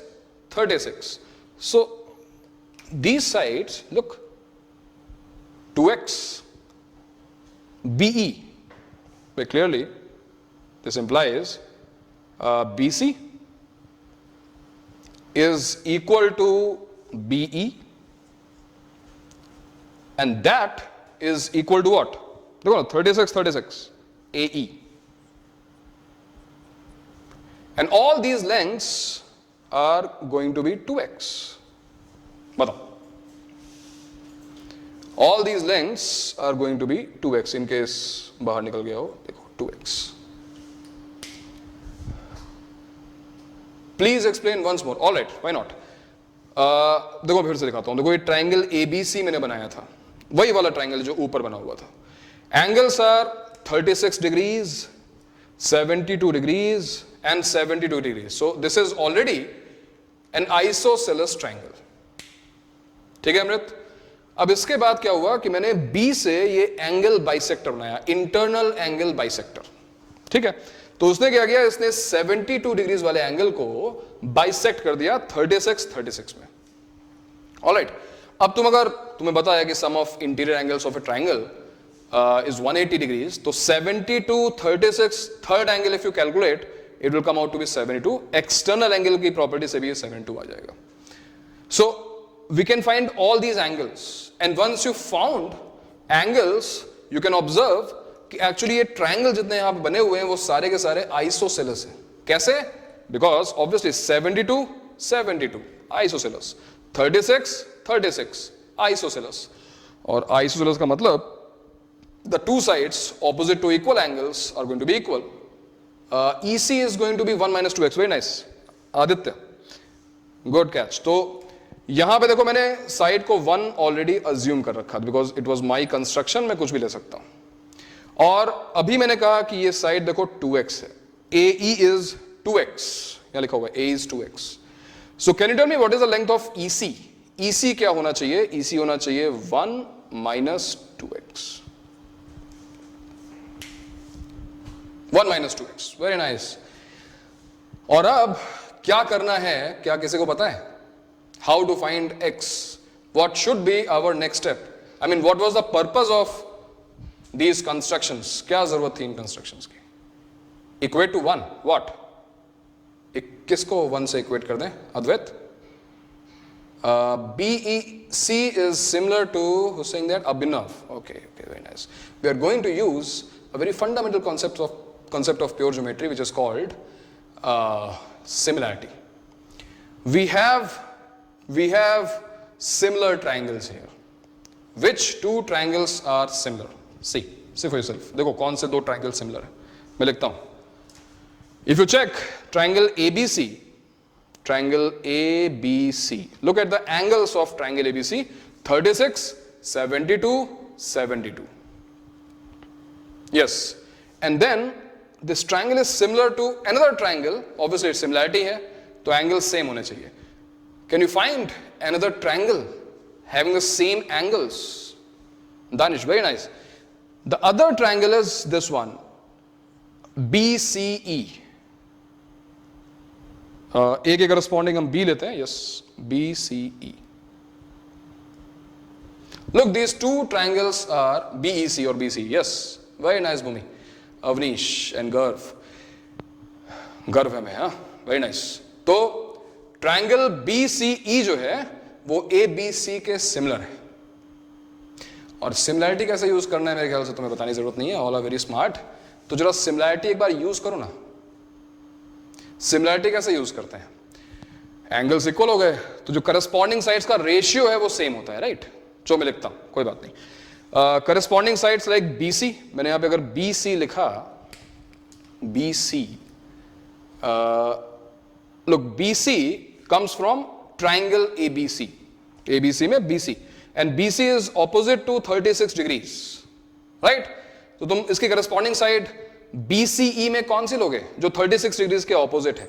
36. So these sides, look, 2x, BE. Very clearly, this implies BC is equal to BE, and that is equal to what? Look, 36, 36. AE. And all these lengths are going to be 2x. बताओ. All these lengths are going to be 2x. In case बाहर निकल गया हो, देखो 2x. Please explain once more. All right, why not? देखो फिर से दिखाता हूँ. देखो ये ट्रायंगल ABC मैंने बनाया था, वही वाला ट्रायंगल जो ऊपर बना हुआ था. Angles are 36 degrees, 72 degrees and 72 degrees. So this is already an isosceles triangle. ठीक है अमृत? अब इसके बाद क्या हुआ कि मैंने B से ये एंगल बाइसेक्टर बनाया, इंटरनल एंगल बाइसेक्टर. ठीक है? तो उसने क्या किया, इसने 72 डिग्रीज वाले एंगल को बाइसेक्ट कर दिया 36 में. ऑलराइट. अब तुम्हें पता है कि sum of interior angles of a triangle is 180 degrees. तो 72, 36, third angle if you calculate, it will come out to be 72. External angle की property से भी ये 72 आ जाएगा. So we can find all these angles, and once you found angles, you can observe कि actually ये triangle जितने यहाँ पे बने हुए हैं वो सारे के सारे isosceles हैं. कैसे? Because obviously 72, 72 isosceles, 36, 36 isosceles. और isosceles का मतलब the two sides opposite to equal angles are going to be equal. EC is going to be 1 minus 2x. Very nice. Aditya. Good catch. तो यहां पे देखो मैंने साइड को 1 ऑलरेडी अज्यूम कर रखा because it was my construction, मैं कुछ भी ले सकता हूं। और अभी मैंने कहा कि ये साइड देखो 2x है, AE इज 2x, यहां लिखा हुआ है A is 2x। So can you tell me what is the length of EC? EC क्या होना चाहिए? EC होना चाहिए 1 minus 2x, 1 minus 2x। Very nice. और अब क्या करना है, क्या किसी को पता है? How to find x? What should be our next step? I mean what was the purpose of these constructions? क्या जरूरत थी इन कंस्ट्रक्शंस की? Equate to 1, what? किसको 1 से इक्वेट कर दें? अद्वैत? BEC is similar to who's saying that? Abhinav. Okay, very nice. We are going to use a very fundamental concept of pure geometry, which is called similarity. We have similar triangles here. Which two triangles are similar? See for yourself. देखो कौन से दो triangles similar है, मैं लिखता हूं. If you check triangle ABC, look at the angles of triangle ABC, 36, 72, 72. Yes, and then this triangle is similar to another triangle, obviously it's similarity है, तो angles same होने चाहिए. Can you find another triangle having the same angles? Danish, very nice. The other triangle is this one, BCE. A के corresponding हम B लेते हैं, yes, BCE. Look, these two triangles are BEC or BC. Yes, very nice, Bhumi, Avnish and Garv. गर्व है मैं, हाँ, very nice. तो triangle BCE जो है वो ABC के सिमिलर है. और सिमिलैरिटी कैसे यूज करना है मेरे ख्याल से तुम्हें बताने की जरूरत नहीं है, ऑल आर वेरी स्मार्ट. तो जरा सिमिलैरिटी एक बार यूज करो ना. सिमिलैरिटी कैसे यूज करते हैं? एंगल्स इक्वल हो गए तो जो करस्पॉन्डिंग साइड्स का रेशियो है वो सेम होता है, राइट? जो मैं लिखता हूं, कोई बात नहीं. करस्पॉन्डिंग साइड्स लाइक BC, मैंने यहां पे अगर BC लिखा, BC, look, BC comes from triangle ABC. ABC में BC, and BC is opposite to 36 degrees, right? तो तुम इसकी करस्पॉन्डिंग साइड BCE में कौन सी लोगे? जो 36 डिग्रीज के ऑपोजिट है.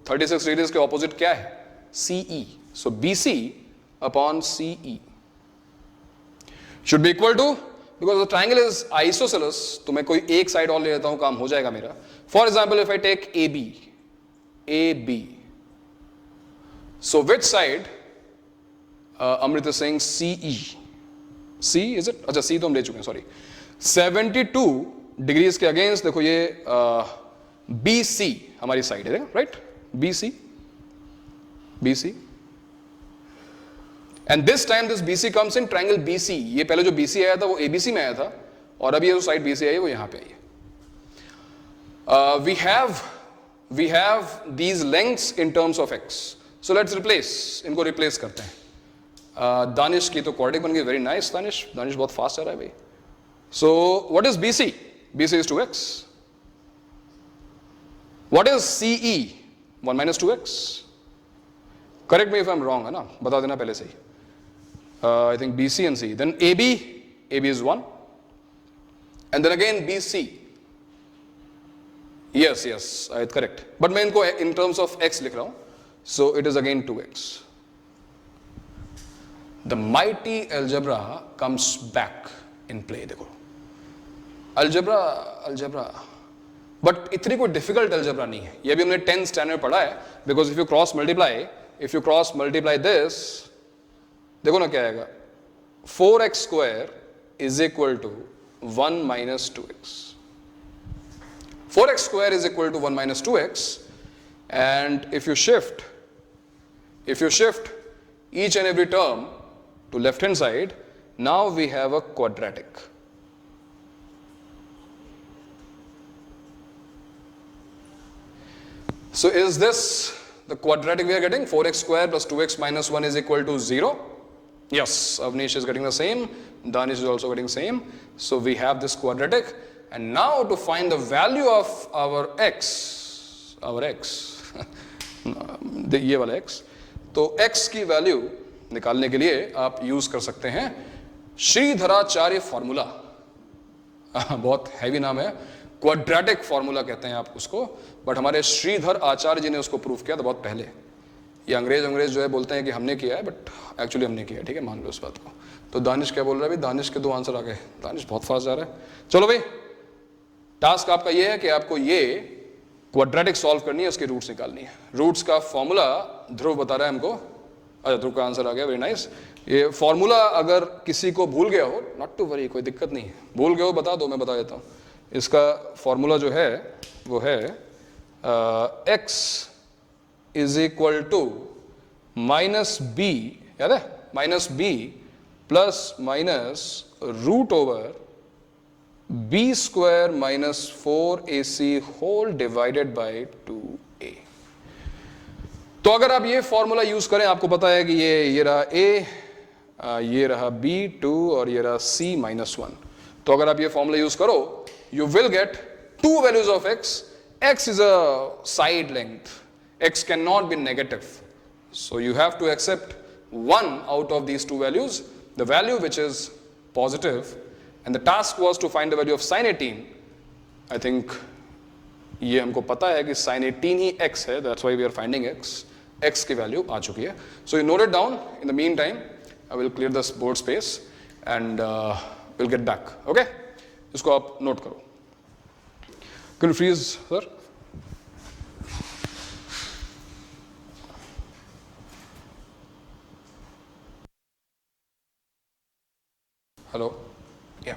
36 डिग्रीज के ऑपोजिट क्या है? CE. So BC upon CE should be equal to, because the triangle is isosceles, तो मैं कोई एक साइड और ले लेता हूं, काम हो जाएगा मेरा. For example, if I take AB, so which side? Amrit is saying CE. C is it? अच्छा, C तो हम ले चुके हैं, सॉरी. 72 डिग्रीज के अगेंस्ट देखो ये BC हमारी साइड है, right? BC and this time this BC comes in triangle BC. ये पहले जो BC आया था वो ABC में आया था, और अभी ये जो साइड BC आई है वो यहां पे आई है. We have these lengths in terms of x. So let's replace, इनको रिप्लेस करते हैं. दानिश की तो क्वाड्रिक बन गई. वेरी नाइस दानिश बहुत फास्ट आ रहा है भाई. So what is BC? BC is 2x. What is CE? 1 minus 2x. Correct me if I'm wrong, है ना? बता देना पहले से ही. I think BC and C. Then AB is 1. And then again BC. Yes, correct. But मैं इनको in terms of x लिख रहा हूं. So it is again 2x. The mighty algebra comes back in play. देखो. Algebra, but इतनी कोई difficult algebra नहीं है. ये भी हमने 10th स्टैंडर्ड पढ़ा है. Because if you cross multiply this, देखो ना क्या आएगा. 4x square is equal to 1 minus 2x. 4x square is equal to 1 minus 2x. And if you shift each and every term to left hand side, now we have a quadratic. So is this the quadratic we are getting? 4x square plus 2x minus 1 is equal to 0. Yes, Avnish is getting the same. Danish is also getting same. So we have this quadratic. And now to find the value of our x, ये वाला x, तो x की value निकालने के लिए आप use कर सकते हैं श्रीधराचार्य फॉर्मूला। बहुत हैवी नाम है, क्वाड्रेटिक फॉर्मूला कहते हैं आप उसको, बट हमारे श्रीधर आचार्य जी ने उसको प्रूव किया था बहुत पहले। ये अंग्रेज जो है बोलते हैं कि हमने किया है, बट एक्चुअली हमने किया है, ठीक है, मान लो इस बात को। तो दानिश क्या बोल रहा है भाई? दानिश के 2 आंसर आ गए, दानिश बहुत फास्ट जा रहा है। चलो भाई, टास्क आपका ये है कि आपको ये क्वाड्रेटिक सॉल्व करनी है, उसकी रूट्स निकालनी है। रूट्स का फॉर्मूला ध्रुव बता रहा है हमको। अच्छा, ध्रुव का आंसर आ गया, वेरी नाइस। ये फॉर्मूला अगर किसी को भूल गया हो, नॉट टू वरी, कोई दिक्कत नहीं है, भूल गए हो बता दो, मैं बता देता हूँ। इसका फॉर्मूला जो है वो है x is equal to minus b, याद है, minus b plus minus root over b square minus 4ac whole divided by 2a। तो अगर आप ये फॉर्मूला यूज करें, आपको पता है कि ये रहा a, ये रहा b2 और ये रहा c माइनस 1। तो अगर आप ये फॉर्मूला यूज करो, you will get 2 values of x. X is a side length. X cannot be negative. So you have to accept one out of these 2 values, the value which is positive, and the task was to find the value of sin 18. I think ये हमको पता है कि sin 18 ही x है, that's why we are finding x. x की value आ चुकी है. So you note it down. In the meantime, I will clear this board space and we'll get back. Okay? इसको आप नोट करो. Can you freeze, sir? Hello? Yeah.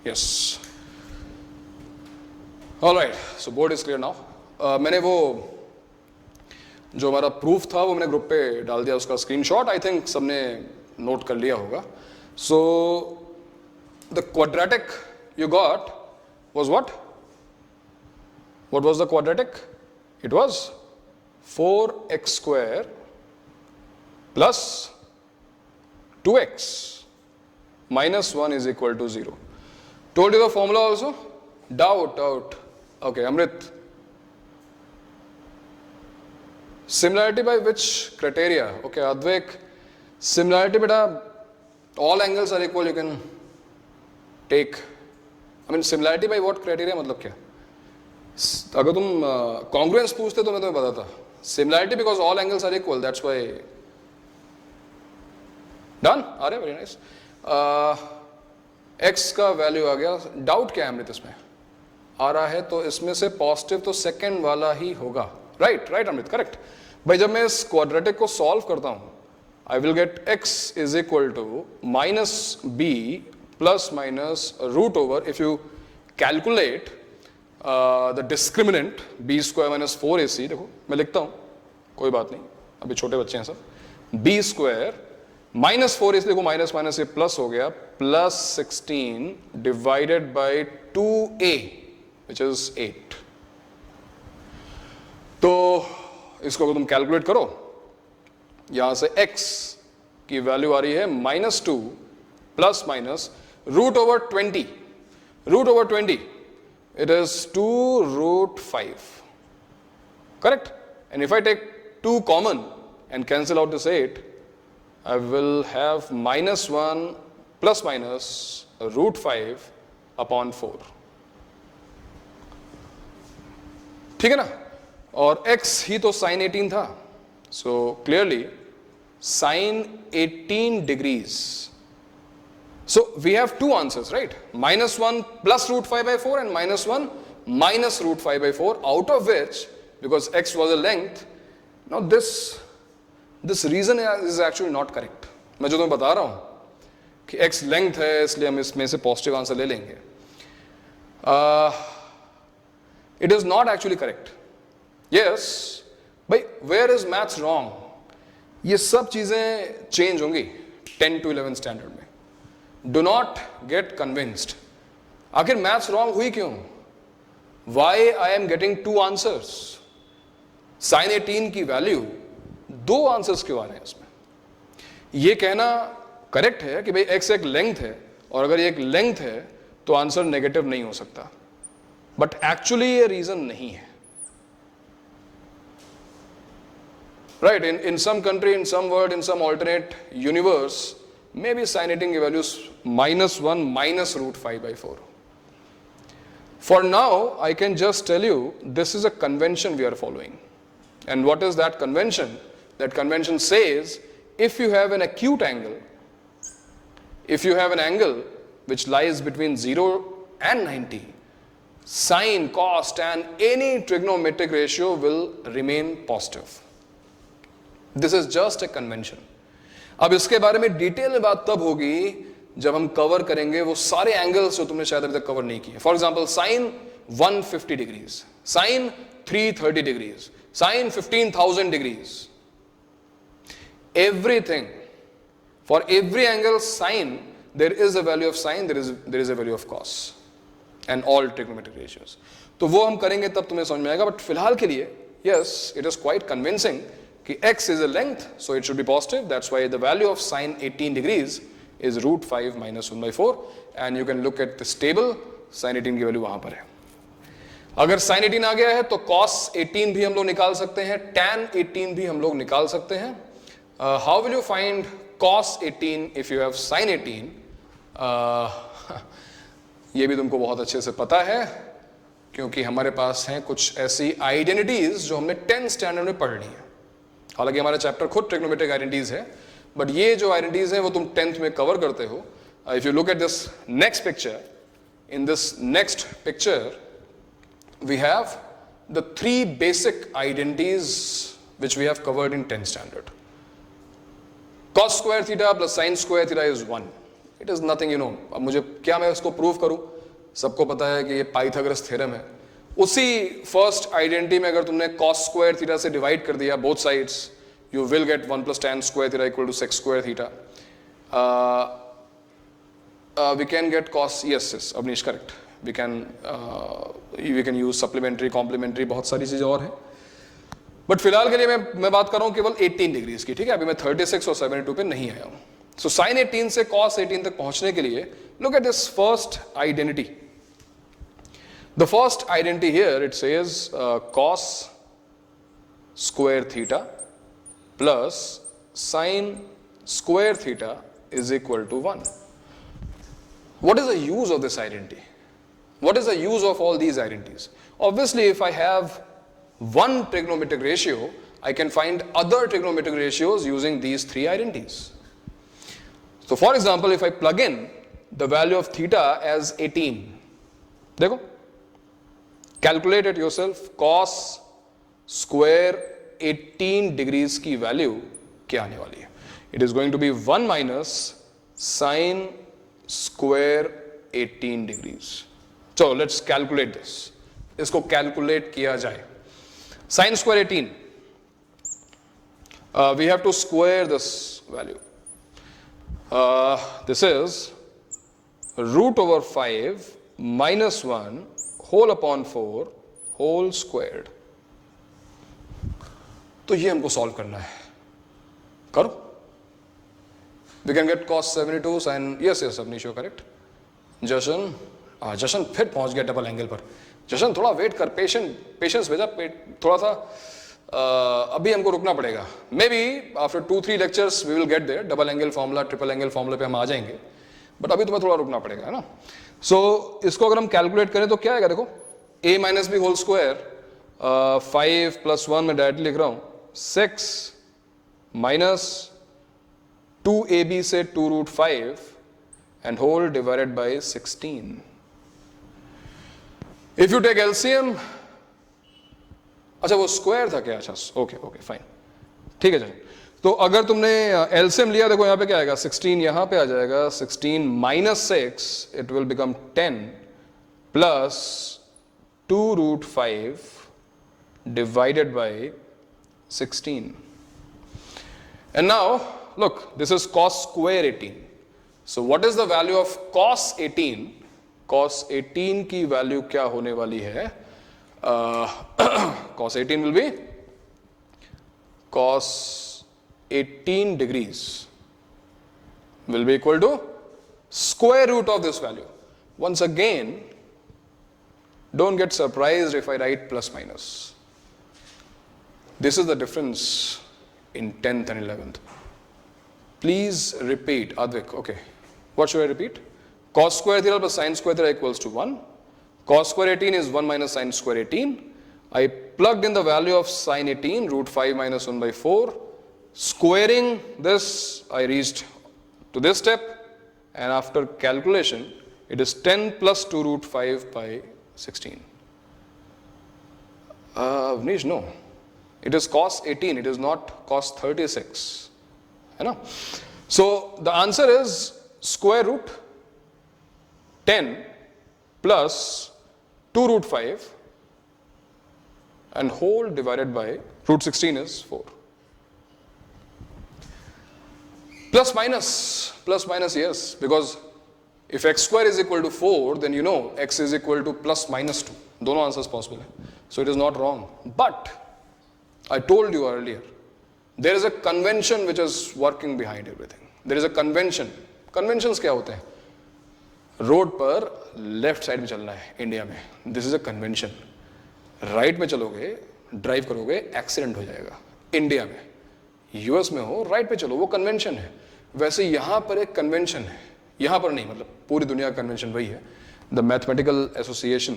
Yes, alright, so board is clear now. मैंने वो जो हमारा proof था वो मैंने ग्रुप पे डाल दिया, उसका स्क्रीनशॉट. आई थिंक सबने नोट कर लिया होगा. So the quadratic you got was what was the quadratic? It was 4x square plus 2x minus 1 is equal to 0. Told you the formula also? Doubt. Okay, Amrit. Similarity by which criteria? Okay, Advaik. Similarity beta, all angles are equal, you can take. I mean, similarity by what criteria? मतलब क्या? अगर तुम congruence पूछते तो मैं तुम्हें बताता. Similarity because all angles are equal, that's why. Done? आ रहे, वेरी नाइस. एक्स का वैल्यू आ गया. डाउट क्या है अमृत इसमें? आ रहा है तो इसमें से पॉजिटिव तो सेकंड वाला ही होगा. Right Amrit, correct. भाई जब मैं इस क्वाड्रेटिक को सॉल्व करता हूं, I will get x is equal to minus b plus minus root over, if you calculate the discriminant b square minus 4ac. देखो मैं लिखता हूं, कोई बात नहीं, अभी छोटे बच्चे हैं सब. बी स्क्वायर माइनस 4ac, देखो माइनस माइनस से प्लस हो गया, plus 16 divided by 2a which is 8. तो इसको अगर तुम कैलकुलेट करो, यहां से x की वैल्यू आ रही है -2 plus minus root over 20. Root over 20 it is 2 root 5, correct? And if I take 2 common and cancel out this 8, I will have -1 plus minus root 5 upon 4. ठीक है ना? और x ही तो sin 18 था. So clearly sin 18 degrees. So we have two answers, right? -1 plus root 5 by 4 and -1 minus root 5 by 4, out of which, because x was a length, now this reason is actually not correct. मैं जो तुम्हें बता रहा हूं कि x length है, इसलिए हम इसमें से पॉजिटिव आंसर ले लेंगे. It is not actually correct. Yes, भाई where is maths wrong? ये सब चीजें चेंज होंगी 10 to 11 स्टैंडर्ड में. Do not get convinced. आखिर मैथ्स रॉन्ग हुई क्यों? Why I am getting 2 answers? sin 18 की वैल्यू 2 आंसर्स क्यों आ रहे हैं इसमें? ये कहना करेक्ट है कि भाई x एक लेंथ है, और अगर ये एक लेंथ है तो आंसर नेगेटिव नहीं हो सकता, बट एक्चुअली ये रीजन नहीं है. राइट? इन सम कंट्री, इन सम वर्ल्ड, इन सम ऑल्टरनेट यूनिवर्स, maybe sin 18 की values -1 minus root 5 by 4. For now, I can just tell you this is a convention we are following. And what is that convention? That convention says if you have an acute angle, if you have an angle which lies between 0 and 90, sine, cos, tan, any trigonometric ratio will remain positive. This is just a convention. अब इसके बारे में detail में बात तब होगी जब हम कवर करेंगे वो सारे एंगल्स जो तुमने शायद अभी तक कवर नहीं किए. For example sine 150 degrees, sine 330 degrees, sine 15,000 degrees. Everything, for every angle sine there is a value of sine, there is a value of cos, and all trigonometric ratios. तो वो हम करेंगे तब तुम्हें समझ में आएगा. बट फिलहाल के लिए yes, it is quite convincing कि x is a length, so it should be positive. That's why the value of sin 18 degrees is root 5 minus 1 by 4. And you can look at this table, sin 18 की value वहां पर है. अगर sin 18 आ गया है तो cos 18 भी हम लोग निकाल सकते हैं, tan 18 भी हम लोग निकाल सकते हैं. How will you find cos 18 if you have sin 18? ये भी तुमको बहुत अच्छे से पता है, क्योंकि हमारे पास हैं कुछ ऐसी आइडेंटिटीज जो हमने 10th स्टैंडर्ड में पढ़ ली है. हालांकि हमारा चैप्टर खुद ट्रिग्नोमेट्रिक आइडेंटिटीज है, बट ये जो आइडेंटिटीज है वो तुम 10th में कवर करते हो. If you look at this next picture, in this next picture we have the 3 basic identities which we have covered in 10th standard. Cos square theta plus sin square theta is 1. It is nothing, you know. अब मुझे क्या मैं इसको prove करूं? सबको पता है कि ये पाइथागोरस थ्योरम है. उसी फर्स्ट आइडेंटिटी में अगर तुमने cos स्क्वायर थीटा से डिवाइड कर दिया both sides, you will get 1 plus tan square theta equal to sec square theta. We can get cos, yes, Avnish, correct. We can use supplementary, complementary, बहुत सारी चीजें और हैं. बट फिलहाल के लिए मैं बात कर रहा हूं केवल 18 डिग्रीज की, ठीक है. अभी मैं 36 और 72 पे नहीं आया हूं. सो sin 18 से cos 18 तक पहुंचने के लिए look at this first identity. The first identity here, it says cos square theta plus sin square theta is equal to 1. What is the use of this identity? What is the use of all these identities? Obviously, if I have one trigonometric ratio, I can find other trigonometric ratios using these three identities. So for example, if I plug in the value of theta as 18, देखो, calculate it yourself, cos square 18 degrees की value क्या आने वाली है? It is going to be 1 minus sin square 18 degrees. चलो let's calculate this. इसको calculate किया जाए. Sin square 18. We have to square this value. This is root over 5 minus 1 whole upon 4 whole squared. तो ये हमको सॉल्व करना है. करो. We can get cos 72 sin, yes, Avnish, you're correct. जशन फिर पहुंच गया डबल एंगल पर. जशन थोड़ा वेट कर, पेशेंस भेजा, थोड़ा सा अभी हमको रुकना पड़ेगा. Maybe after 2-3 lectures we will get there. Double angle formula, triple angle formula पे हम आ जाएंगे, बट अभी तुम्हें थोड़ा रुकना पड़ेगा, है ना. सो इसको अगर हम कैलकुलेट करें तो क्या आएगा? देखो, a minus b whole square 5 + 1 में डायरेक्टली लिख रहा हूं 6 माइनस 2ab से 2√5 and whole divided by 16. If you take LCM, अच्छा वो स्क्वायर था क्या? अच्छा, ओके फाइन, ठीक है. चलिए, तो अगर तुमने एलसीएम लिया, देखो यहां पे क्या आएगा? 16 यहां पे आ जाएगा. 16 minus 6 it will become 10 plus 2√5 divided by 16. And now look, this is cos square 18. So what is the value of cos 18? Cos 18 की वैल्यू क्या होने वाली है? Cos 18 will be cos 18 degrees will be equal to square root of this value. Once again, don't get surprised if I write plus minus. This is the difference in 10th and 11th. Please repeat. Advik, okay. What should I repeat? Cos square theta plus sin square theta equals to 1. Cos square 18 is 1 minus sin square 18. I plugged in the value of sin 18, root 5 minus 1 by 4. Squaring this, I reached to this step, and after calculation, it is 10 plus 2√5 by 16. Avnish, no. It is cos 18, it is not cos 36. You know? So the answer is square root 10 plus 2√5 and whole divided by root 16 is 4. Plus minus, yes, because if x square is equal to 4, then you know x is equal to plus minus 2. दोनों answers possible है. So it is not wrong. But I told you earlier, there is a convention which is working behind everything. There is a convention. Conventions क्या होते हैं? Road पर left side में चलना है India में. This is a convention. Right में चलोगे, ड्राइव करोगे, एक्सीडेंट हो जाएगा. इंडिया में, यूएस में हो, राइट पे चलो, वो कन्वेंशन है. वैसे यहां पर एक कन्वेंशन है. यहां पर नहीं, मतलब पूरी दुनिया का कन्वेंशन वही है. The mathematical association,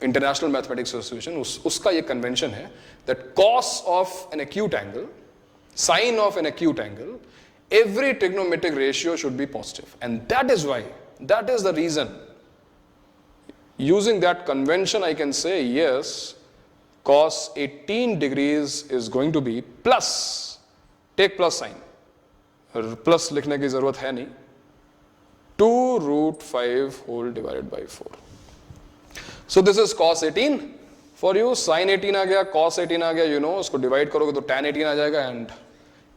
international mathematics association, उसका ये कन्वेंशन है that cos of an acute angle, sine of an acute angle, every trigonometric ratio should be positive. And that is why, that is the reason, using that convention I can say yes, cos 18 degrees is going to be plus, take plus sign, plus लिखने की जरूरत है नहीं, 2√5 whole divided by 4. So this is cos 18 for you. sin 18 आ गया, cos 18 आ गया, you know, उसको डिवाइड करोगे तो tan 18 आ जाएगा एंड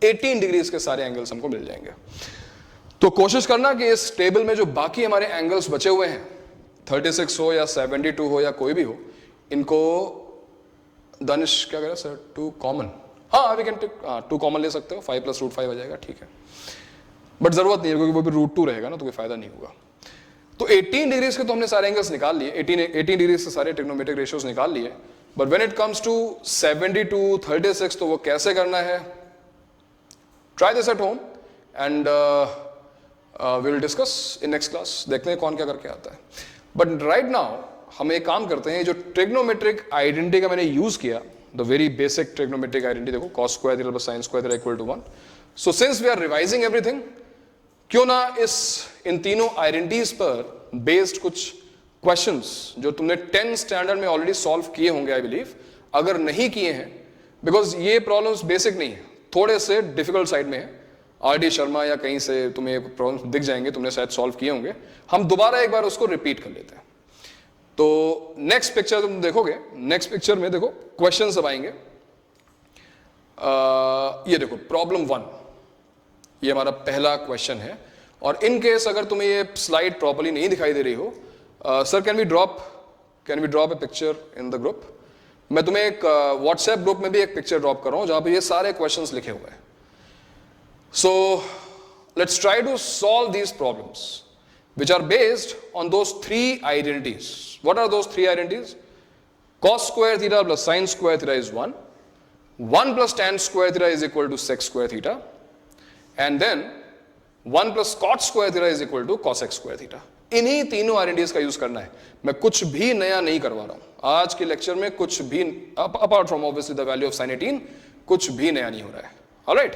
18 डिग्रीज के सारे एंगल्स हमको मिल जाएंगे. तो कोशिश करना कि इस टेबल में जो बाकी हमारे एंगल्स बचे हुए हैं, 36 हो या 72 हो या कोई भी हो, इनको दानिश क्या कह रहा है सर, 2 कॉमन, हाँ वी कैन टेक 2 कॉमन ले सकते हो, 5 + √5 आ जाएगा, ठीक है. बट जरूरत नहीं है क्योंकि वो भी √2 रहेगा ना, तो कोई फायदा नहीं होगा. तो 18 डिग्रीज के तो हमने सारे एंगल्स निकाल लिए, 18 डिग्रीज से सारे ट्रिग्नोमेट्रिक रेशियोज निकाल लिए. But when it comes to 72, 36, तो वो कैसे करना है, try this at home and we will discuss in next class. देखते हैं कौन क्या करके आता है. बट राइट नाउ हम एक काम करते हैं, जो ट्रिग्नोमेट्रिक आइडेंटिटी का मैंने यूज किया, the very basic trigonometric identity, देखो cos square theta + sin square theta = 1. So since we are revising everything, क्यों ना इन तीनों आइडेंटिटीज पर बेस्ड कुछ क्वेश्चंस जो तुमने 10 स्टैंडर्ड में ऑलरेडी सॉल्व किए होंगे आई बिलीव, अगर नहीं किए हैं, बिकॉज ये प्रॉब्लम्स बेसिक नहीं है, थोड़े से डिफिकल्ट साइड में है, आर.डी. शर्मा या कहीं से तुम्हें प्रॉब्लम्स दिख जाएंगे, तुमने शायद सॉल्व किए होंगे. हम दोबारा एक बार उसको रिपीट कर लेते हैं. तो नेक्स्ट पिक्चर तुम देखोगे, नेक्स्ट पिक्चर में देखो क्वेश्चन सब आएंगे. ये देखो प्रॉब्लम 1, ये हमारा पहला क्वेश्चन है. और इन केस अगर तुम्हें ये स्लाइड प्रॉपर्ली नहीं दिखाई दे रही हो, sir can we drop a picture in the group. मैं तुम्हें एक व्हाट्सएप ग्रुप में भी एक पिक्चर ड्रॉप कर रहा हूं जहां पे ये सारे क्वेश्चंस लिखे हुए हैं. So let's try to solve these problems which are based on those 3 identities. What are those 3 identities? Cos square theta plus sin square theta is 1. 1 plus tan square theta is equal to sec square theta. And then 1 plus cot square theta is equal to cosec square theta. इन्हीं तीनों identities का use करना है. मैं कुछ भी नया नहीं करवा रहा हूं आज के लेक्चर में, कुछ भी apart from obviously the value of sin 18, कुछ भी नया नहीं हो रहा है. ऑलराइट,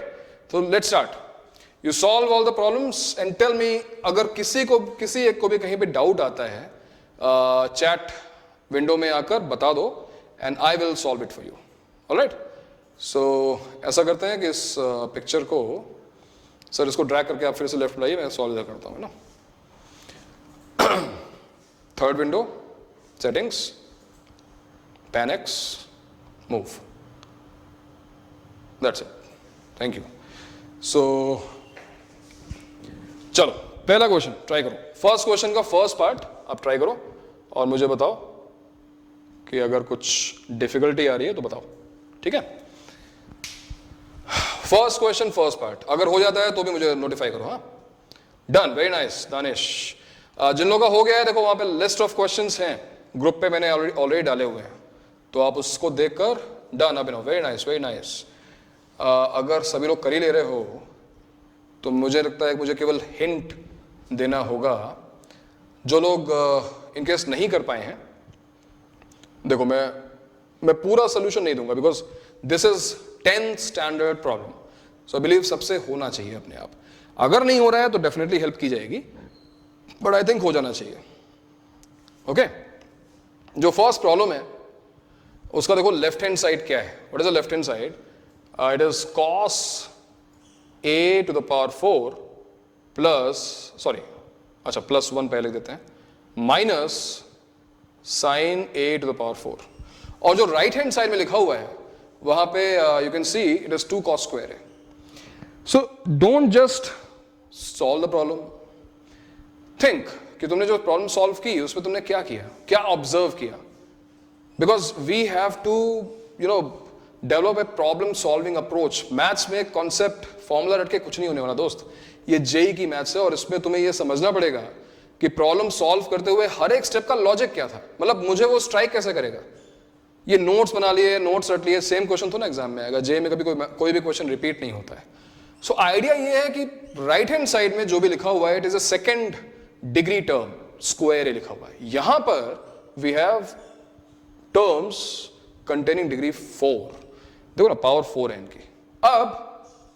तो let's start. You solve all the problems and tell me, अगर किसी एक को भी कहीं पे डाउट आता है, चैट विंडो में आकर बता दो and I will solve it for you. Alright? So ऐसा करते हैं कि इस पिक्चर को, सर इसको ड्रैग करके आप फिर से लेफ्ट लाइए, मैं सॉल्व इधर करता हूँ ना. Third window, settings, pan X, move. That's it. Thank you. So चलो पहला क्वेश्चन ट्राई करो. फर्स्ट क्वेश्चन का फर्स्ट पार्ट आप ट्राई करो और मुझे बताओ कि अगर कुछ डिफिकल्टी आ रही है तो बताओ, ठीक है. फर्स्ट क्वेश्चन फर्स्ट पार्ट अगर हो जाता है तो भी मुझे नोटिफाई करो. हाँ, डन, वेरी नाइस दानिश. जिन लोगों का हो गया है, देखो वहां पे लिस्ट ऑफ क्वेश्चंस हैं ग्रुप पे, मैंने ऑलरेडी डाले हुए हैं, तो आप उसको देखकर डन. अभिनव, वेरी नाइस, वेरी नाइस. अगर सभी लोग कर ही ले रहे हो तो मुझे लगता है मुझे केवल हिंट देना होगा. जो लोग इनकेस नहीं कर पाए हैं, देखो मैं पूरा सोल्यूशन नहीं दूंगा because this is 10th standard problem. So I believe सबसे होना चाहिए अपने आप. अगर नहीं हो रहा है तो डेफिनेटली हेल्प की जाएगी, बट आई थिंक हो जाना चाहिए. ओके, जो फर्स्ट प्रॉब्लम है उसका देखो लेफ्ट हैंड साइड क्या है. What is the left hand side? It is cos a to the power 4 plus, sorry अच्छा +1 पहले लिख देते हैं, minus sin a to the power 4. और जो राइट हैंड साइड में लिखा हुआ है वहां पे you can see it is 2 cos square है. So don't just solve the problem, think कि तुमने जो प्रॉब्लम सॉल्व की उसमें तुमने क्या किया, क्या ऑब्जर्व किया. Because we have to develop a problem solving approach. Maths में कॉन्सेप्ट फॉर्मूला रट के कुछ नहीं होने वाला दोस्त. ये जेई की मैथ्स है और इसमें तुम्हें ये समझना पड़ेगा कि प्रॉब्लम सॉल्व करते हुए हर एक स्टेप का लॉजिक क्या था. मतलब मुझे वो स्ट्राइक कैसे करेगा. ये नोट्स बना लिए, नोट्स रट लिए, सेम क्वेश्चन तो ना एग्जाम में आएगा. जेई में कभी कोई भी क्वेश्चन रिपीट नहीं होता है. सो आइडिया ये है कि राइट हैंड साइड में जो भी लिखा हुआ है it is a second degree term, square A लिखा हुआ है. यहां पर we have terms containing degree 4. देखो ना, पावर 4 है इनकी. अब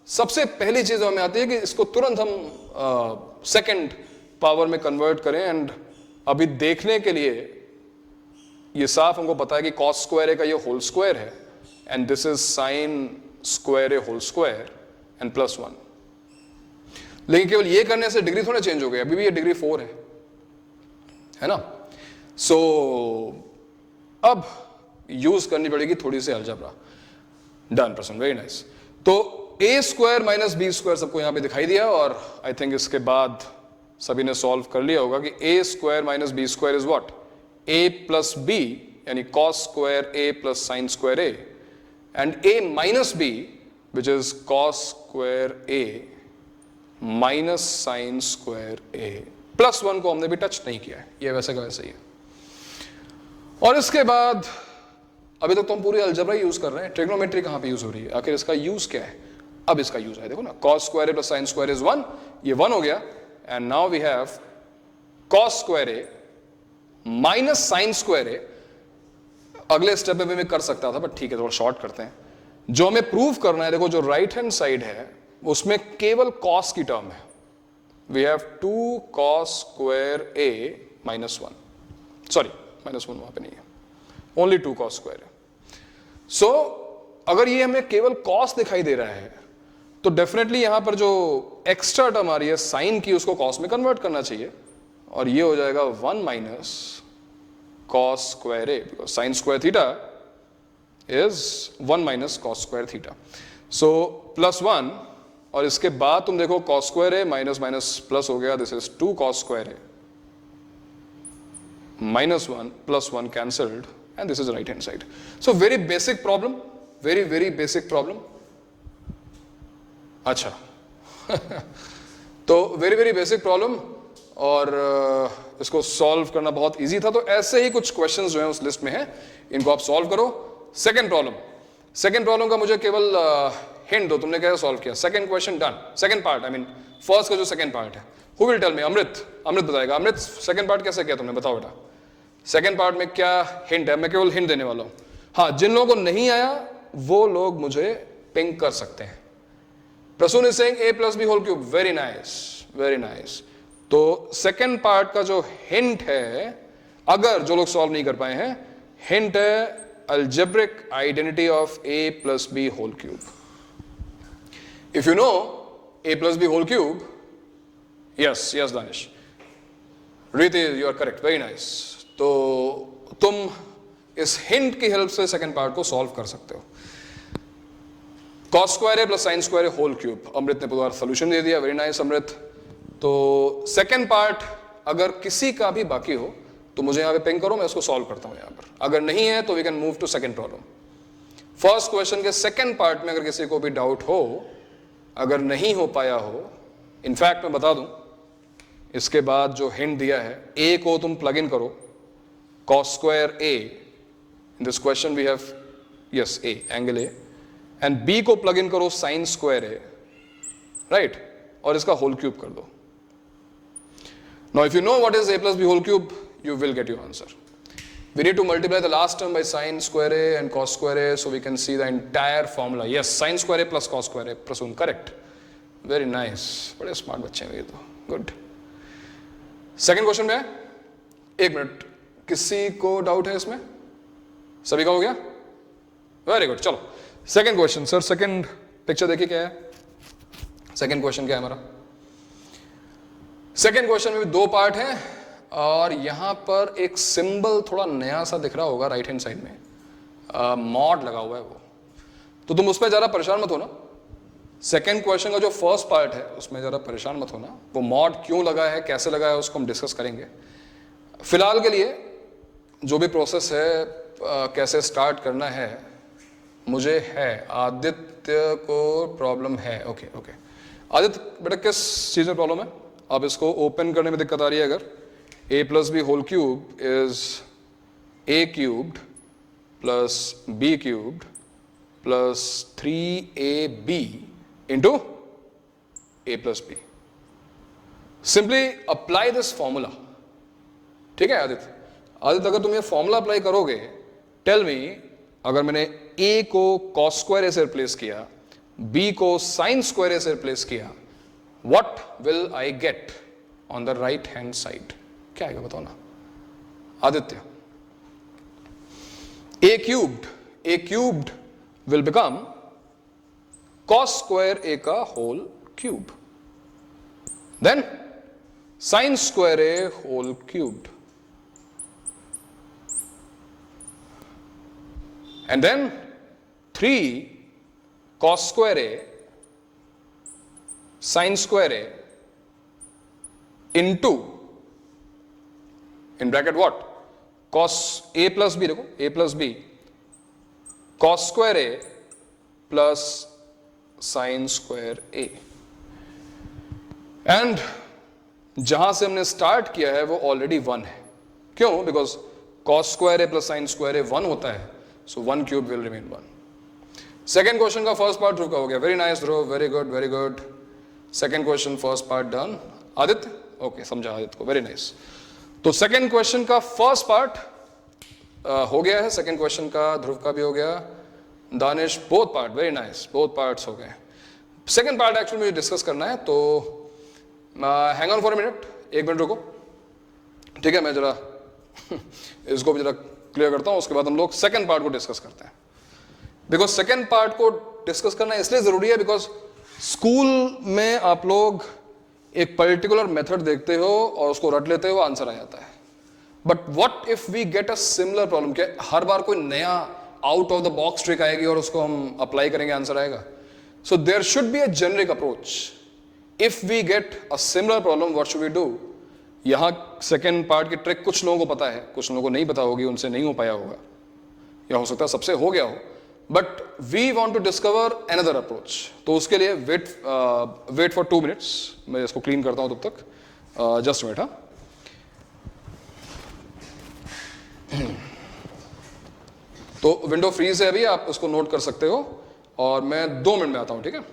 सबसे पहली चीज हमें आती है कि इसको तुरंत हम सेकंड पावर में कन्वर्ट करें. एंड अभी देखने के लिए ये साफ हमको पता है कि cos स्क्वायर ए का ये होल स्क्वायर है and this is sin square A whole square and +1. लेकिन केवल ये करने से डिग्री थोड़ा चेंज हो गई, अभी भी ये डिग्री 4 है ना। सो अब यूज करनी पड़ेगी थोड़ी सी algebra. Done person, very nice. तो A square minus B square सबको यहां पे दिखाई दिया, और आई थिंक इसके बाद सभी ने सॉल्व कर लिया होगा कि A square minus B square is what, A plus B, यानी cos square A plus sine square A, and A minus B which is cos square A minus sine square A. Plus 1 को हमने भी touch नहीं किया है, ये वैसे का वैसे ही है। और इसके बाद अभी तक तो हम पूरी अलजेब्रा यूज कर रहे हैं, ट्रिग्नोमेट्री कहां पे यूज हो रही है, आखिर इसका यूज क्या है। अब इसका यूज है, देखो ना, cos square A plus sine square is 1, ये 1 हो गया, and now we have cos square A minus sine square A. अगले स्टेप में भी मैं कर सकता था, बट ठीक है, थोड़ा शॉर्ट करते हैं। जो हमें प्रूव करना है, देखो जो राइट हैंड साइड है उसमें केवल कॉस की टर्म है। We have 2 cos square A minus 1, sorry minus 1 वहां पे नहीं है, ओनली 2 कॉस स्क्वायर है। सो अगर ये हमें केवल कॉस दिखाई दे रहा है तो डेफिनेटली यहां पर जो एक्स्ट्रा टर्म आ रही है साइन की, उसको कॉस में कन्वर्ट करना चाहिए, और ये हो जाएगा 1 minus cos square A, because sine square theta is 1 minus cos square theta. So plus 1, और इसके बाद तुम देखो कॉस स्क्वायर ए माइनस माइनस प्लस हो गया, this is 2 cos square A minus 1 plus 1 cancelled, and this is right hand side. So very basic problem, very basic problem. अच्छा तो very basic problem, और इसको सॉल्व करना बहुत इजी था। तो ऐसे ही कुछ क्वेश्चंस जो हैं उस लिस्ट में हैं, इनको आप सॉल्व करो। सेकंड प्रॉब्लम का मुझे केवल हिंट दो, तुमने कैसे सॉल्व किया। Second question done, second part, I mean first का जो सेकंड पार्ट है। Who will tell me? Amrit बताएगा। अमृत सेकंड पार्ट कैसे किया तुमने, बताओ बेटा। सेकंड पार्ट में क्या हिंट है? मैं केवल हिंट देने वाला हूं। हाँ, जिन लोगों को नहीं आया वो लोग मुझे पिंग कर सकते हैं। Prasoon is saying a plus B whole cube, very nice. तो सेकंड पार्ट का जो हिंट है, अगर जो लोग सॉल्व नहीं कर पाए हैं, हिंट है algebraic identity of a plus B whole cube. If you know a plus B whole cube, yes Danish, Riti you are correct, very nice. तो तुम इस हिंट की हेल्प से सेकंड पार्ट को सॉल्व कर सकते हो। Cos square A plus sine square A whole cube, अमृत ने पूरा सोल्यूशन दे दिया, वेरी नाइस अमृत। तो सेकंड पार्ट अगर किसी का भी बाकी हो तो मुझे यहां पे पिंग करो, मैं उसको सॉल्व करता हूं यहां पर। अगर नहीं है तो we can move to second problem. First question के सेकंड पार्ट में अगर किसी को भी डाउट हो, अगर नहीं हो पाया हो, इनफैक्ट मैं बता दूं, इसके बाद जो हिंट दिया है, ए को तुम प्लग इन करो, cos square a, in this question we have yes a, angle a, and b को प्लग इन करो sin square a, right, और इसका होल क्यूब कर दो। Now if you know what is a plus b whole cube, you will get your answer. We need to multiply the last term by sin square a and cos square a, so we can see the entire formula. Yes, sin square a plus cos square a, Prasoon correct, very nice, बड़े smart बच्चे हैं ये तो, good। Second question में, एक minute, किसी को doubt है इसमें? सभी का हो गया, वेरी गुड। चलो second question. Sir second picture देखिए क्या है। सेकंड क्वेश्चन क्या है हमारा? सेकंड क्वेश्चन में भी 2 पार्ट हैं, और यहां पर एक सिंबल थोड़ा नया सा दिख रहा होगा राइट हैंड साइड में, मॉड लगा हुआ है वो, तो तुम उस पर जरा परेशान मत होना। सेकेंड क्वेश्चन का जो फर्स्ट पार्ट है उसमें जरा परेशान मत होना, वो मॉड क्यों लगा है, कैसे लगा है, उसको हम डिस्कस करेंगे। फिलहाल के लिए जो भी प्रोसेस है, कैसे स्टार्ट करना है, मुझे है, आदित्य को प्रॉब्लम है। ओके आदित्य बेटा, किस चीज़ में प्रॉब्लम है? अब इसको ओपन करने में दिक्कत आ रही है। अगर a plus B whole cube is a cubed plus b cubed plus 3ab into a plus b. Simply apply this formula. ठीक है आदित्य? अगर तुम ये फॉर्मूला अप्लाई करोगे, टेल मी, अगर मैंने a को cos स्क्वायर ए से रिप्लेस किया, b को sin स्क्वायर ए से रिप्लेस किया, what will I get on the right hand side? क्या आएगा बताओ ना Aditya? a cubed will become cos square ए का whole cube. Then sine square A whole cubed, and then 3 cos square a sin square a into in bracket what, cos a plus b, देखो a plus b cos square a plus sin square a, and जहां से हमने start किया है वो already 1 है. क्यों? Because cos square A plus sine square A 1 होता है, so 1 cube will remain 1. Second question का फर्स्ट पार्ट ध्रुव का हो गया. Very nice Dhruv, very good very good. Second question first part done. Aditya okay, समझा आदित्य को, वेरी नाइस. तो सेकेंड क्वेश्चन का फर्स्ट पार्ट हो गया है, सेकेंड क्वेश्चन का ध्रुव का भी हो गया. Danish both part, very nice, both parts हो गए. सेकेंड पार्ट एक्चुअली मुझे डिस्कस करना है, तो hang on for a minute, 1 minute रुको. ठीक है, मैं जरा इसको भी जरा क्लियर करता हूं, उसके बाद हम लोग सेकेंड पार्ट को डिस्कस करते हैं. बिकॉज सेकेंड पार्ट को डिस्कस करना इसलिए जरूरी है बिकॉज स्कूल में आप लोग एक पर्टिकुलर मेथड देखते हो और उसको रट लेते हो, आंसर आ जाता है. But what if we get a similar problem, क्या हर बार कोई नया out of the box trick आएगी और उसको हम अप्लाई करेंगे, आंसर आएगा? So there should be a generic approach. If we get a similar problem, what should we do? यहां सेकेंड पार्ट की ट्रिक कुछ लोगों को पता है, कुछ लोगों को नहीं पता होगी, उनसे नहीं हो पाया होगा, या हो सकता है सबसे हो गया हो. But we want to discover another approach. तो उसके लिए वेट फॉर 2 मिनट्स, मैं इसको क्लीन करता हूं तब तक. Just wait. हाँ, तो विंडो फ्रीज है अभी, आप उसको नोट कर सकते हो, और मैं 2 मिनट में आता हूं. ठीक है.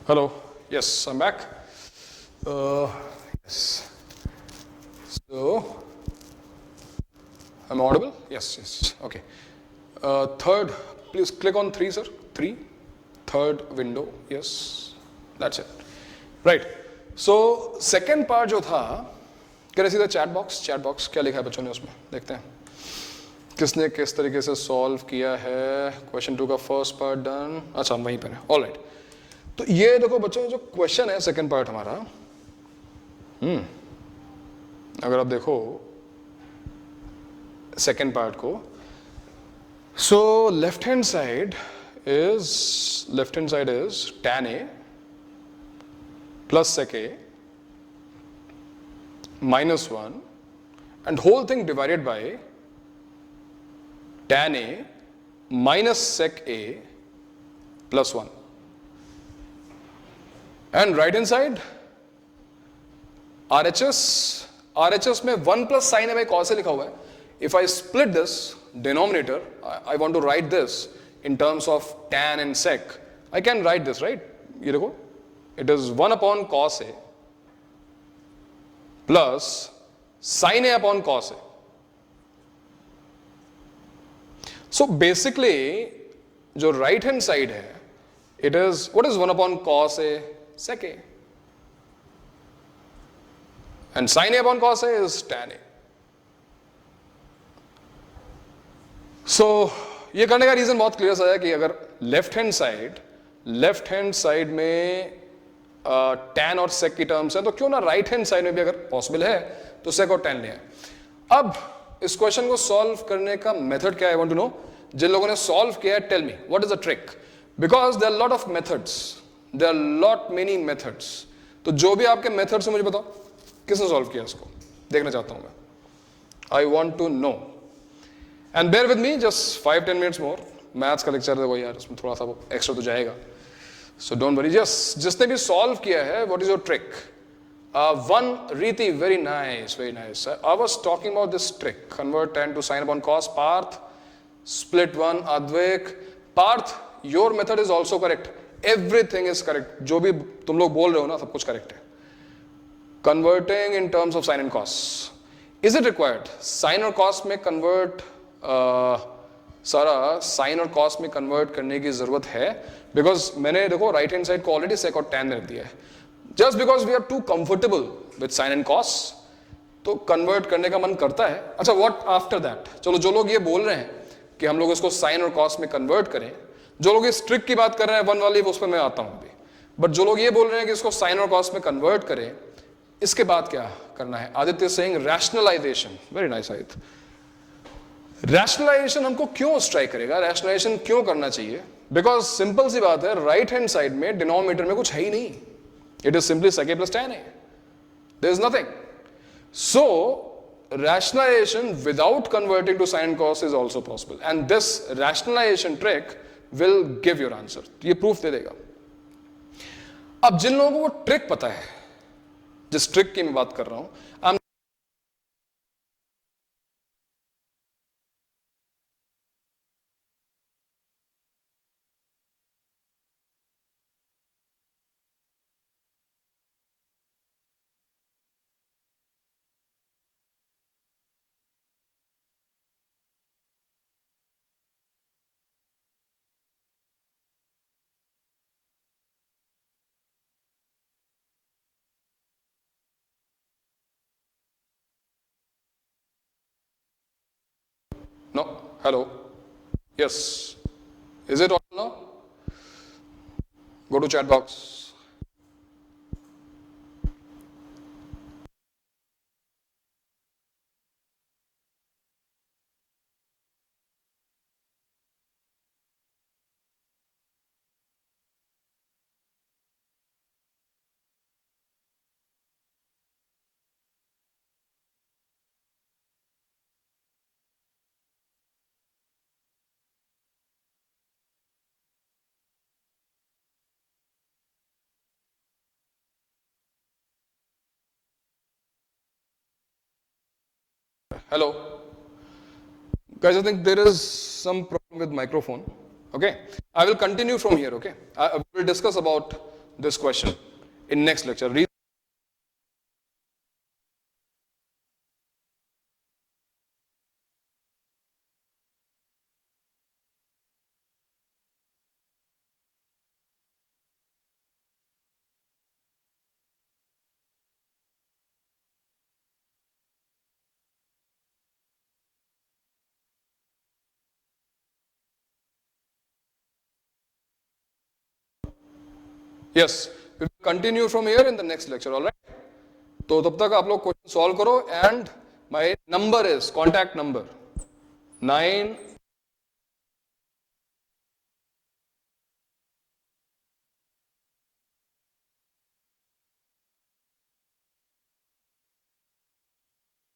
Hello. Yes, I'm back. Yes. So, I'm audible? Yes, yes. Okay. Third, please click on 3, sir. 3. Third window. Yes. That's it. Right. So, second part जो था, can I see the chat box? Chat box. क्या लिखा है बच्चों ने उसमें? देखते हैं. किसने किस तरीके से सॉल्व किया है? क्वेश्चन 2 का फर्स्ट पार्ट डन. अच्छा, हम वहीं पर हैं. All right. तो ये देखो बच्चों, जो क्वेश्चन है सेकंड पार्ट हमारा, अगर आप देखो सेकंड पार्ट को, so left hand side is tan a plus sec a minus 1 and whole thing divided by tan a minus sec a plus 1. And right hand side RHS में 1 plus sin a by cos a लिखा हुआ है. If I split this denominator, I want to write this in terms of tan and sec. I can write this, right? ये देखो, it is 1 upon cos a plus sin a upon cos a. So basically, जो right hand side है, it is, what is 1 upon cos a? Sec a. And sin a upon cos a is tan a. So ये करने का reason बहुत clear सा है कि अगर लेफ्ट हैंड साइड में tan और sec की टर्म्स है, तो क्यों ना राइट हैंड साइड में भी अगर पॉसिबल है तो sec और tan ले आए. अब इस क्वेश्चन को सॉल्व करने का मेथड क्या है? I want to know. जिन लोगों ने सॉल्व किया है, tell me what is the trick, because there are lot of methods, there are lot many methods. तो जो भी आपके मेथड्स है मुझे बताओ, किसने सॉल्व किया इसको, देखना चाहता हूं मैं. I want to know. And bear with me just 5-10 minutes more. Maths का लेक्चर है वो यार, उसमें थोड़ा सा वो एक्स्ट्रा तो जाएगा. So don't worry. जस्ट जिसने भी सॉल्व किया है, what is your trick? One Riti, very nice, very nice. I was talking about this trick. Convert tan to sin upon cos. Parth, split 1. Advik, Parth, your method is also correct. Everything is correct. जो भी तुम लोग बोल रहे हो ना, सब कुछ correct है. Converting in terms of sin and cos. Is it required? Sin और cos में convert, सारा sin और cos में convert करने की जरूरत है, because मैंने देखो right hand side को already sec और tan रख दिया है. Just because we are too comfortable with sin and cos, तो convert करने का मन करता है. अच्छा, what after that? चलो, जो लोग ये बोल रहे हैं कि हम लोग इसको sin और cos में convert करें, जो लोग इस ट्रिक की बात कर रहे हैं 1 वाली, उस पर मैं आता हूं अभी. बट जो लोग ये बोल रहे हैं कि इसको sin और cos में convert करें, इसके बाद क्या करना है? Aditya saying rationalization. Very nice, Aditya. Rationalisation हमको क्यों स्ट्राइक करेगा? रैशनलाइजेशन क्यों करना चाहिए? बिकॉज सिंपल सी बात है, राइट हैंड साइड में डिनोमिनेटर में कुछ है ही नहीं. It is simply sec a plus tan a. There is nothing. So, rationalization without converting to sin and cos is also possible. And this rationalization trick will give your answer. ये proof दे देगा. अब जिन लोगों को वो trick पता है, जिस trick की मैं बात कर रहा हूं, no, hello, yes, is it all now? Go to chat box. Hello, guys, I think there is some problem with microphone. Okay, I will continue from here. Okay, I will discuss about this question in next lecture. Yes, we will continue from here in the next lecture, all right? तो तब तक आप लोग question solve करो and my number is contact number 9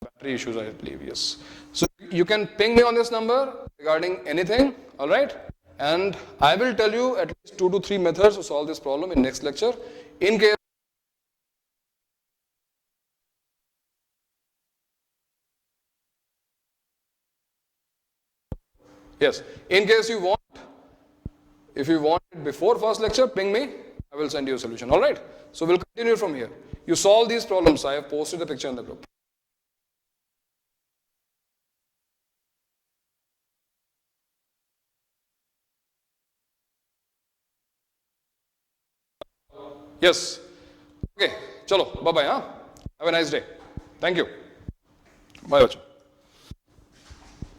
battery issues, I believe. Yes, so you can ping me on this number regarding anything, all right? And I will tell you at least 2 to 3 methods to solve this problem in next lecture. In case yes, in case you want, if you want it before first lecture, ping me. I will send you a solution. All right. So we'll continue from here. You solve these problems. I have posted the picture in the group. Yes. Okay. Chalo. Bye bye. Huh? Have a nice day. Thank you. Bye, bachcho.